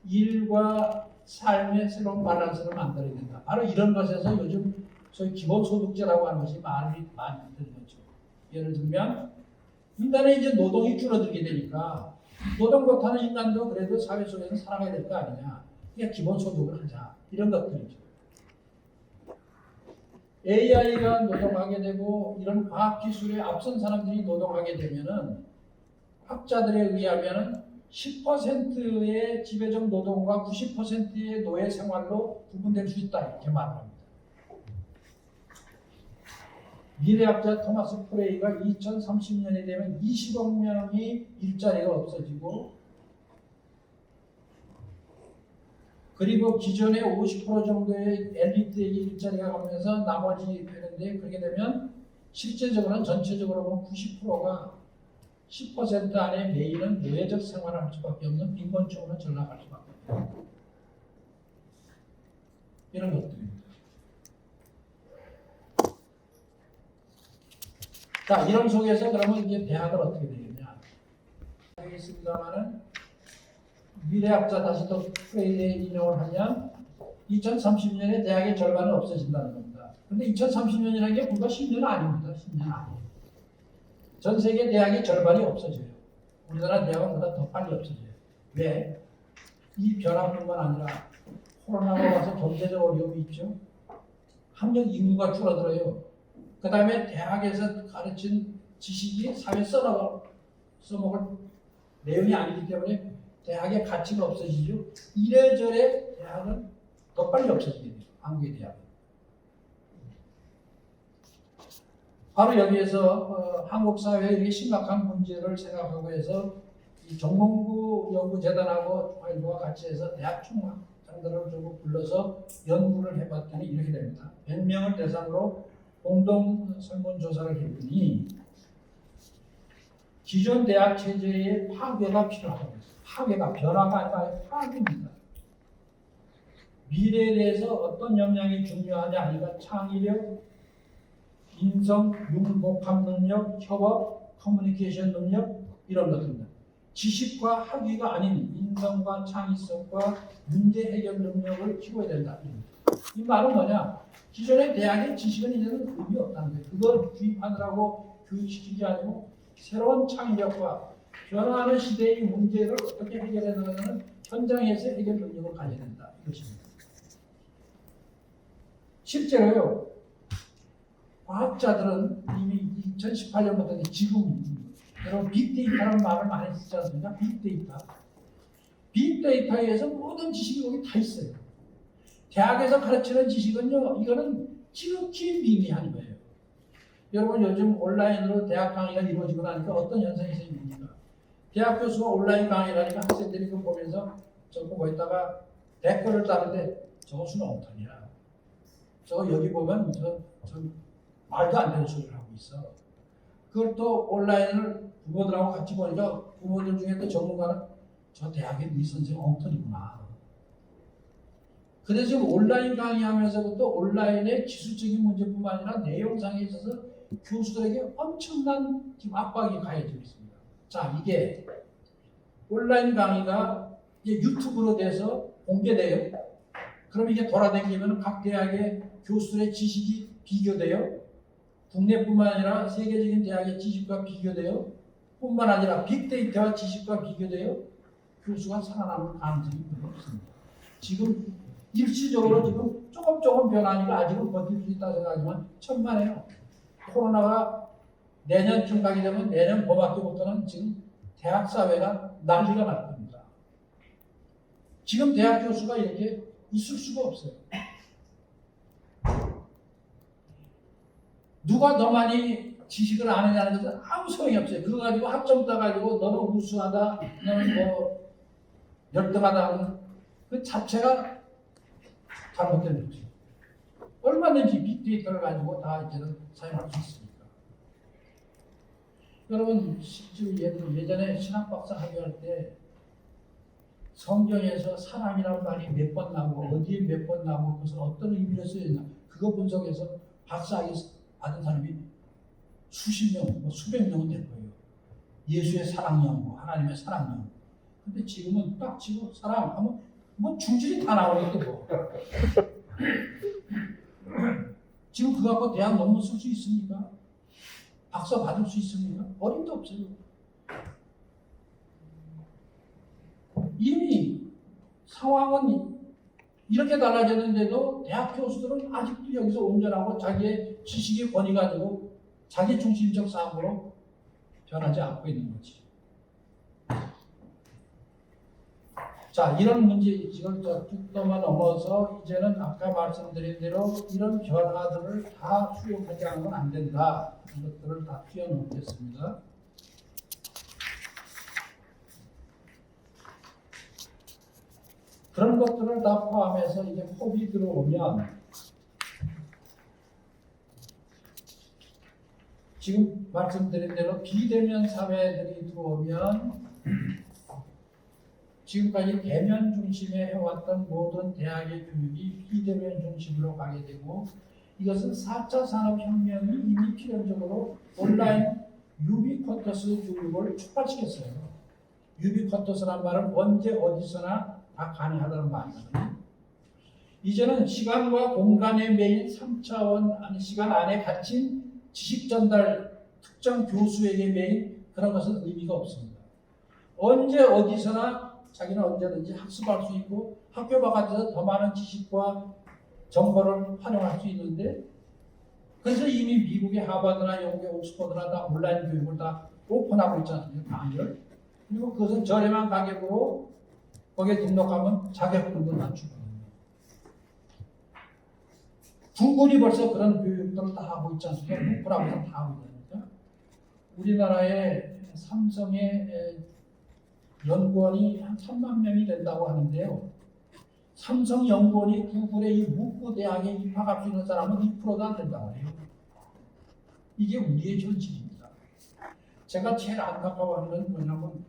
일과 삶의 새로운 밸런스를 만들어야 된다. 바로 이런 것에서 요즘 소위 기본소득제라고 하는 것이 많이 드는 거죠. 예를 들면 인간의 이제 노동이 줄어들게 되니까 노동 못하는 인간도 그래도 사회 속에서 살아가야 될 거 아니냐. 그러니까 기본소득을 하자. 이런 것들이죠. AI가 노동하게 되고 이런 과학기술에 앞선 사람들이 노동하게 되면은 학자들에 의하면은 10%의 지배적 노동과 90%의 노예 생활로 구분될 수 있다 이렇게 말합니다. 미래학자 토마스 프레이가 2030년이 되면 20억 명이 일자리가 없어지고 그리고 기존의 50% 정도의 엘리트에게 일자리가 가면서 나머지 되는데 그렇게 되면 실제적으로는 전체적으로 보면 90%가 10% 안에 매일은 노예적 생활을 할 수밖에 없는 빈곤층으로 전락할 수밖에 없다. 이런 것들입니다. 자, 이런 속에서 그러면 이제 대학은 어떻게 되겠냐? 하겠습니다만은 미래학자 다시 또 프레이의 인용을 하면 2030년에 대학의 절반은 없어진다는 겁니다. 근데 2030년이라는 게 불과 10년 아닙니다. 10년 아니에요. 전 세계 대학의 절반이 없어져요. 우리나라 대학은 보다 더 빨리 없어져요. 왜? 이 변화뿐만 아니라 코로나가 와서 경제적 어려움이 있죠. 학력 인구가 줄어들어요. 그 다음에 대학에서 가르친 지식이 사회에 써먹을 내용이 아니기 때문에 대학의 가치가 없어지죠. 이래저래 대학은 더 빨리 없어지게 돼요. 한국의 대학은. 바로 여기에서 한국 사회의 이렇게 심각한 문제를 생각하고 해서 이 정몽구 연구재단하고 화일부와 같이 해서 대학 총학장들을 좀 불러서 연구를 해봤더니 이렇게 됩니다. 100명을 대상으로 공동 설문조사를 해보니 기존 대학 체제의 파괴가 필요하다고 했어요. 파괴가 변화가 아니라 파괴입니다. 미래에 대해서 어떤 역량이 중요하냐 하니까 창의력, 인성, 융복합 능력, 협업, 커뮤니케이션 능력 이런 것들입니다. 지식과 학위가 아닌 인성과 창의성과 문제 해결 능력을 키워야 된다. 이 말은 뭐냐? 기존의 대학의 지식은 이제는 의미 없다는 거예요. 그걸 주입하느라고 교육시키지 아니고 새로운 창의력과 변화하는 시대의 문제를 어떻게 해결해 나가는 현장에서 해결 능력을 가져야 된다. 이것입니다. 실제로요. 과학자들은 이미 2018년부터 지금 여러분 빅데이터라는 말을 많이 쓰지 않습니까? 빅데이터. 빅데이터에 의해서 모든 지식이 거기 다 있어요. 대학에서 가르치는 지식은요, 이거는 지극히 미미한 거예요. 여러분 요즘 온라인으로 대학 강의가 이루어지고 나니까 어떤 현상이 생깁니까? 대학 교수가 온라인 강의를 하니까 학생들이 그거 보면서 저거 보고 있다가 댓글을 다는데 저거 수는 엉터리야. 저거 여기 보면 저 말도 안 되는 소리를 하고 있어. 그걸 또 온라인을 부모들하고 같이 보니까 부모들 중에 또 전문가는 저 대학의 이 선생님 엉터리구나. 그래서 지금 온라인 강의하면서부터 온라인의 기술적인 문제뿐만 아니라 내용상에 있어서 교수들에게 엄청난 지금 압박이 가해지고 있습니다. 자, 이게 온라인 강의가 이제 유튜브로 돼서 공개돼요. 그럼 이게 돌아다니면 각 대학의 교수들의 지식이 비교돼요. 국내뿐만 아니라 세계적인 대학의 지식과 비교돼요. 뿐만 아니라 빅데이터와 지식과 비교돼요. 교수가 살아남을 가능성이 별로 없습니다. 지금 일시적으로 지금 조금 변하니까 아직은 버틸 수 있다고 생각하지만 천만에요. 코로나가 내년쯤 가게 되면 내년 봄학기부터는 지금 대학 사회가 난리가 날 겁니다. 지금 대학 교수가 이렇게 있을 수가 없어요. 누가 더 많이 지식을 아느냐는 것은 아무 소용이 없어요. 그거 가지고 학점 따가지고 너는 우수하다, 너는 뭐 열등하다 하는 그 자체가 잘못된 거죠. 얼마든지 빅데이터를 가지고 다 이제는 사용할 수 있습니다. 여러분, 예전에 신학박사 학위할 때 성경에서 사람이라는 말이 몇 번 나오고 어디에 몇 번 나오고 그것은 어떤 의미로 쓰여있나 그거 분석해서 박사학위 받은 사람이 수십 명, 뭐 수백 명은 될 거예요. 예수의 사랑 연구, 하나님의 사랑 연구. 근데 지금은 딱 치고 사랑 하면 뭐 중질이 다 나오겠대 뭐. 지금 그거 갖고 대학 논문 쓸 수 있습니까? 박사 받을 수 있습니까? 어림도 없어요. 이미 상황은 이렇게 달라졌는데도 대학 교수들은 아직도 여기서 온전하고 자기의 지식이 권위 가지고 자기 중심적 사고로 변하지 않고 있는 거지. 자, 이런 문제 이걸 쭉 넘어서 이제는 아까 말씀드린 대로 이런 변화들을 다 수용하지 않으면 안 된다. 이것들을 다 튀어놓겠습니다. 그런 것들을 다 포함해서 이제 호흡이 들어오면 지금 말씀드린 대로 비대면 사회들이 들어오면 지금까지 대면 중심에 해왔던 모든 대학의 교육이 비대면 중심으로 가게 되고 이것은 4차 산업혁명이 이미 필연적으로 온라인 유비쿼터스 교육을 촉발시켰어요. 유비쿼터스란 말은 언제 어디서나 다 가능하다는 말이거든요. 이제는 시간과 공간에 매인 3차원 시간 안에 갇힌 지식 전달 특정 교수에게 매인 그런 것은 의미가 없습니다. 언제 어디서나 자기는 언제든지 학습할 수 있고 학교 바깥에서 더 많은 지식과 정보를 활용할 수 있는데 그래서 이미 미국의 하버드나 영국의 옥스퍼드나 다 온라인 교육을 다 오픈하고 있지 않습니까? 강의를. 그리고 그것은 저렴한 가격으로 거기에 등록하면 자격증도 낮추거든요. 구글이 벌써 그런 교육들을 다 하고 있지 않습니까? 구글하고 다 하고 있으니까. 우리나라의 삼성의 연구원이 한 3만 명이 된다고 하는데요. 삼성 연구원이 구글의 이 문구 대학에 입학할 수 있는 사람은 2%도 안 된다고 해요. 이게 우리의 현실입니다. 제가 제일 안타까워하는 건 뭐냐면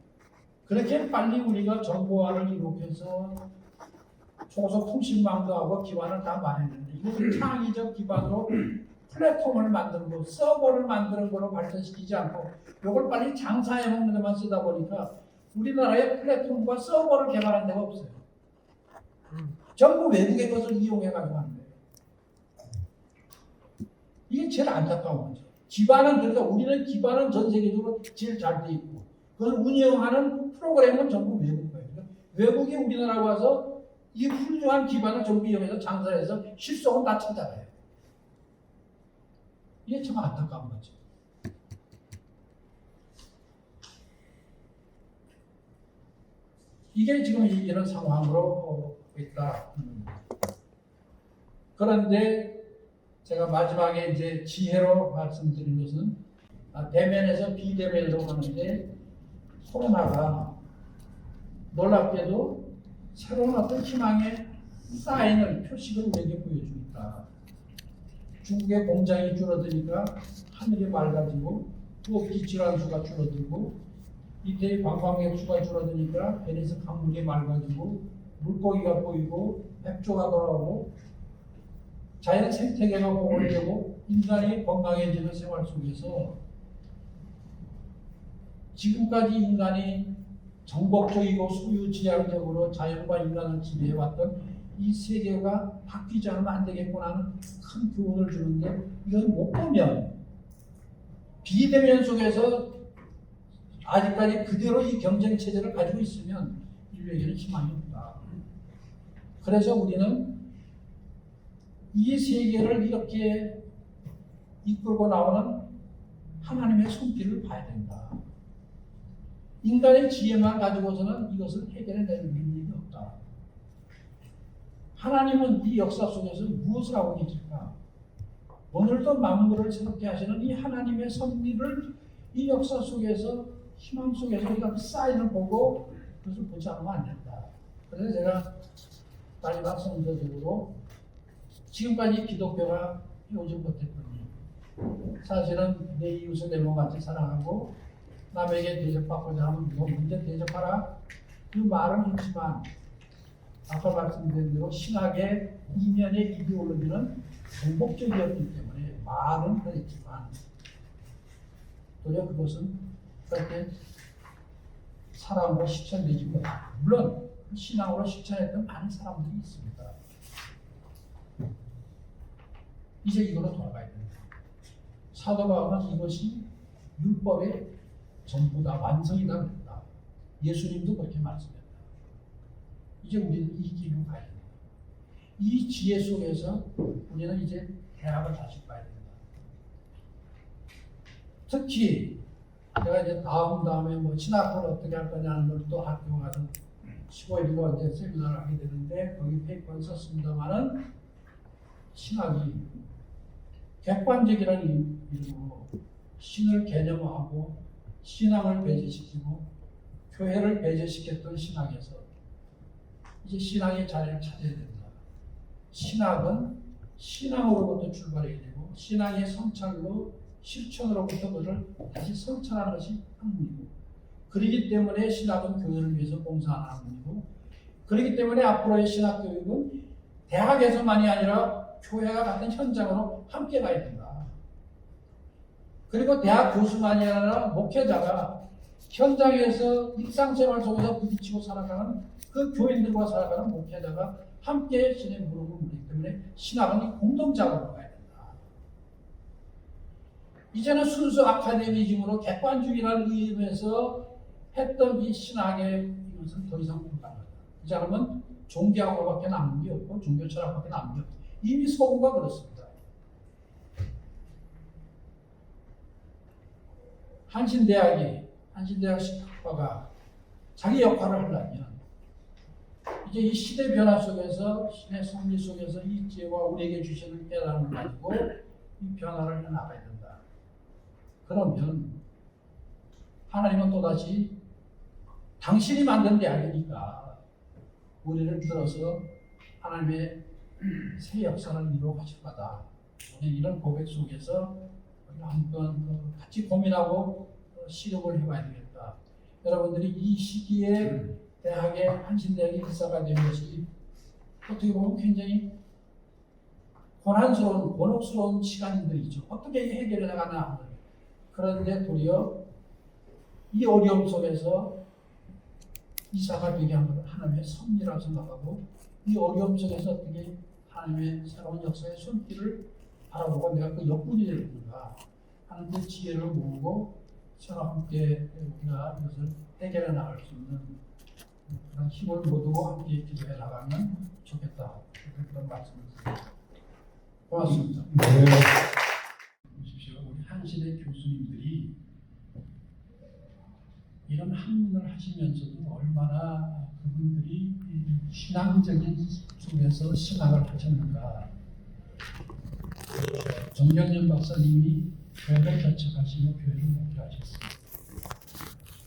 그렇게 빨리 우리가 정보화를 이룩해서 초소통신망도 하고 기반을 다 마련했는데 이것을 창의적 기반으로 플랫폼을 만들고 서버를 만드는 거로 발전시키지 않고 이걸 빨리 장사해 먹는 데만 쓰다 보니까 우리나라에 플랫폼과 서버를 개발한 데가 없어요. 전부 외국의 것을 이용해 가지고 하는 거예요. 이게 제일 안타까운 거죠. 기반은 그러니까 우리는 기반은 전 세계적으로 제일 잘 돼 있고 그걸 운영하는 프로그램은 전부 외국 거예요. 그러니까 외국이 우리나라 와서 이 훌륭한 기반을 전부 이용해서 장사해서 실속은 다 찾아가요. 이게 참 안타까운 거죠. 이게 지금 이런 상황으로 있다. 그런데 제가 마지막에 이제 지혜로 말씀드린 것은 대면에서 비대면으로 가는데 코로나가 놀랍게도 새로운 어떤 희망의 사인을 표식을 우리에게 보여주고 있다. 중국의 공장이 줄어드니까 하늘이 맑아지고 부엌지 질환수가 줄어들고 이태리 관광객 수가 줄어드니까 베니스 강물이 맑아지고 물고기가 보이고 백조가 돌아오고 자연 생태계가 복원되고 인간이 건강해지는 생활 속에서 지금까지 인간이 정복적이고 소유지향적으로 자연과 인간을 지배해왔던 이 세계가 바뀌지 않으면 안 되겠구나 하는 큰 교훈을 주는데 이건 못 보면 비대면 속에서 아직까지 그대로 이 경쟁 체제를 가지고 있으면 인류에게는 희망이 없다. 그래서 우리는 이 세계를 이렇게 이끌고 나오는 하나님의 손길을 봐야 된다. 인간의 지혜만 가지고서는 이것을 해결해낼 능력이 없다. 하나님은 이 역사 속에서 무엇을 하고 계실까? 오늘도 만물을 새롭게 하시는 이 하나님의 섭리를 이 역사 속에서 희망 속에서 우리가 그 사인을 보고 그것을 보지 않으면 안 된다. 그래서 제가 마지막 선서적으로 지금까지 기독교가 해오지 못했거든요. 사실은 내 이웃을 내 몸같이 사랑하고 남에게 대접받고자 하면 너 먼저 대접하라. 그 말은 했지만 아까 말씀드린 대로 신학의 이면의 이데올로기는 정복적이었기 때문에 말은 그랬지만 도리어 그것은 그렇게 사람으로 실천되지 못하고 물론 신앙으로 실천했던 많은 사람들이 있습니다. 이제 이걸로 돌아가야 됩니다. 사도 바울은 이것이 율법의 전부다, 완성이다 그랬다. 예수님도 그렇게 말씀했다. 이제 우리는 이 길로 가야 됩니다. 이 지혜 속에서 우리는 이제 대학을 다시 봐야 된다. 특히 내가 이제 다음에 뭐 신학을 어떻게 할 거냐는 걸 또 학교 가서 15일로 이제 세미나를 하게 되는데 거기 페이퍼를 썼습니다만은 신학이 객관적이라는 이름으로 신을 개념화하고 신앙을 배제시키고 교회를 배제시켰던 신학에서 이제 신앙의 자리를 찾아야 된다. 신학은 신앙으로부터 출발해야 되고 신앙의 성찰로 실천으로부터 그를 다시 성찰하는 것이 학문이고 그렇기 때문에 신학은 교회를 위해서 봉사하는 학문이고 그렇기 때문에 앞으로의 신학교육은 대학에서만이 아니라 교회와 같은 현장으로 함께 가야 된다. 그리고 대학 교수만이 아니라 목회자가 현장에서 일상생활 속에서 부딪히고 살아가는 그 교인들과 살아가는 목회자가 함께 신의 무릎을 꿇기 때문에 신학은 공동작업으로 가야 된다. 이제는 순수 아카데미즘으로 객관주의라는 의미에서 했던 이 신학의 이것은 더 이상 불가능하다. 이 사람은 종교학으로밖에 남는 게 없고 종교 철학밖에 남는 게 없고 이미 서구가 그렇습니다. 한신대학 신학과가 자기 역할을 하려면 이제 이 시대 변화 속에서 신의 섭리 속에서 이 지혜와 우리에게 주시는 깨달음을 가지고 이 변화를 해나가야 된다. 그러면 하나님은 또다시 당신이 만든 대학이니까 우리를 들어서 하나님의 새 역사를 이루어 가실 거다. 우리 이런 고백 속에서 한번 같이 고민하고 실험을 해봐야 되겠다. 여러분들이 이 시기에 대학의 한신대학의 일사가 된 것이 어떻게 보면 굉장히 고난스러운, 곤혹스러운 시간들이죠. 어떻게 해결해 나가나. 그런데 도리어 이 어려움 속에서 이사가 되게 한 것은 하나님의 섭리라고 생각하고 이 어려움 속에서 어떻게 하나님의 새로운 역사의 손길을 바라보고 내가 그 역군이 되는가 하는 그 지혜를 모으고 서로 함께 우리가 이것을 해결해 나갈 수 있는 그런 힘을 모두고 함께 기도해 나가면 좋겠다. 그런 말씀을 드립니다. 고맙습니다. 네. 보십시오. 우리 한신의 교수님들이 이런 학문을 하시면서도 얼마나 그분들이 신앙적인 속에서 신학을 하셨는가. 정경련 박사님이 교회를 개척하시고 교회를 목회하셨습니다.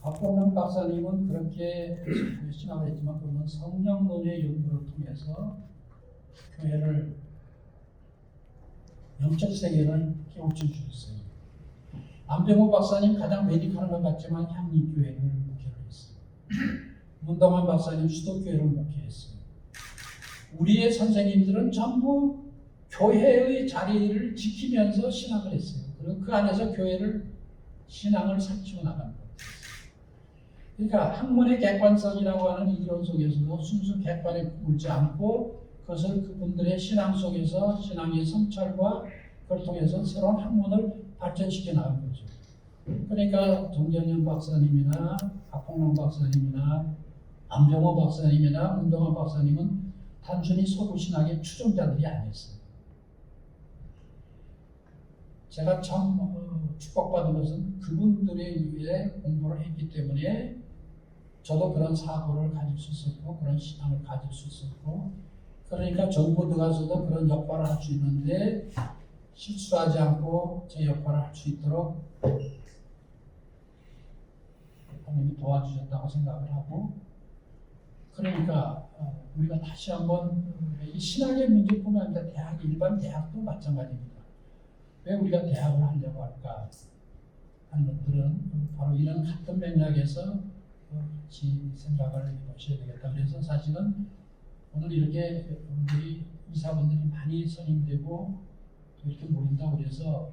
박봉남 박사님은 그렇게 신학을 했지만 그는 성령론의 연구를 통해서 교회를 영적 세계를 깨우쳐 주셨어요. 안병호 박사님 가장 메디컬한 것 같지만 향림교회를 목회를 했어요. 문동환 박사님 수도교회를 목회했어요. 우리의 선생님들은 전부 교회의 자리를 지키면서 신학을 했어요. 그리고 그 안에서 교회를 신앙을 살치고 나가는 거예요. 그러니까 학문의 객관성이라고 하는 이론 속에서도 순수 객관에 묻지 않고 그것을 그분들의 신앙 속에서 신앙의 성찰과 그걸 통해서 새로운 학문을 발전시켜 나간 거죠. 그러니까 정경련 박사님이나 박홍남 박사님이나 안병호 박사님이나 문동환 박사님은 단순히 서구 신학의 추종자들이 아니었어요. 제가 참 축복받은 것은 그분들에 의해 공부를 했기 때문에 저도 그런 사고를 가질 수 있었고 그런 신앙을 가질 수 있었고 그러니까 정부 들어가서도 그런 역할을 할 수 있는데 실수하지 않고 제 역할을 할 수 있도록 하나님이 도와주셨다고 생각을 하고 그러니까 우리가 다시 한번 이 신학의 문제뿐만 아니라 대학 일반 대학도 마찬가지입니다. 왜 우리가 대학을 하려고 할까 하는 것들은 바로 이런 같은 맥락에서 같이 생각을 해보셔야 되겠다. 그래서 사실은 오늘 이렇게 여러분들이 이사분들이 많이 선임되고 또 이렇게 모인다고 그래서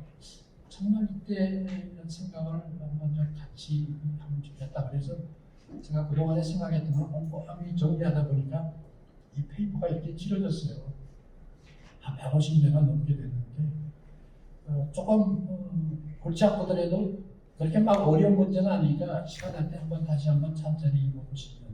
정말 이때 이런 생각을 먼저 같이 하면 좋겠다. 그래서 제가 그동안에 생각했던 걸 꼼꼼히 정리하다 보니까 이 페이퍼가 이렇게 찢어졌어요. 한 150개가 넘게 됐는데 조금 골치 아프더라도 그렇게 막 어려운 문제는 아니니까 시간 날 때 한번 다시 한번 천천히 읽어보시면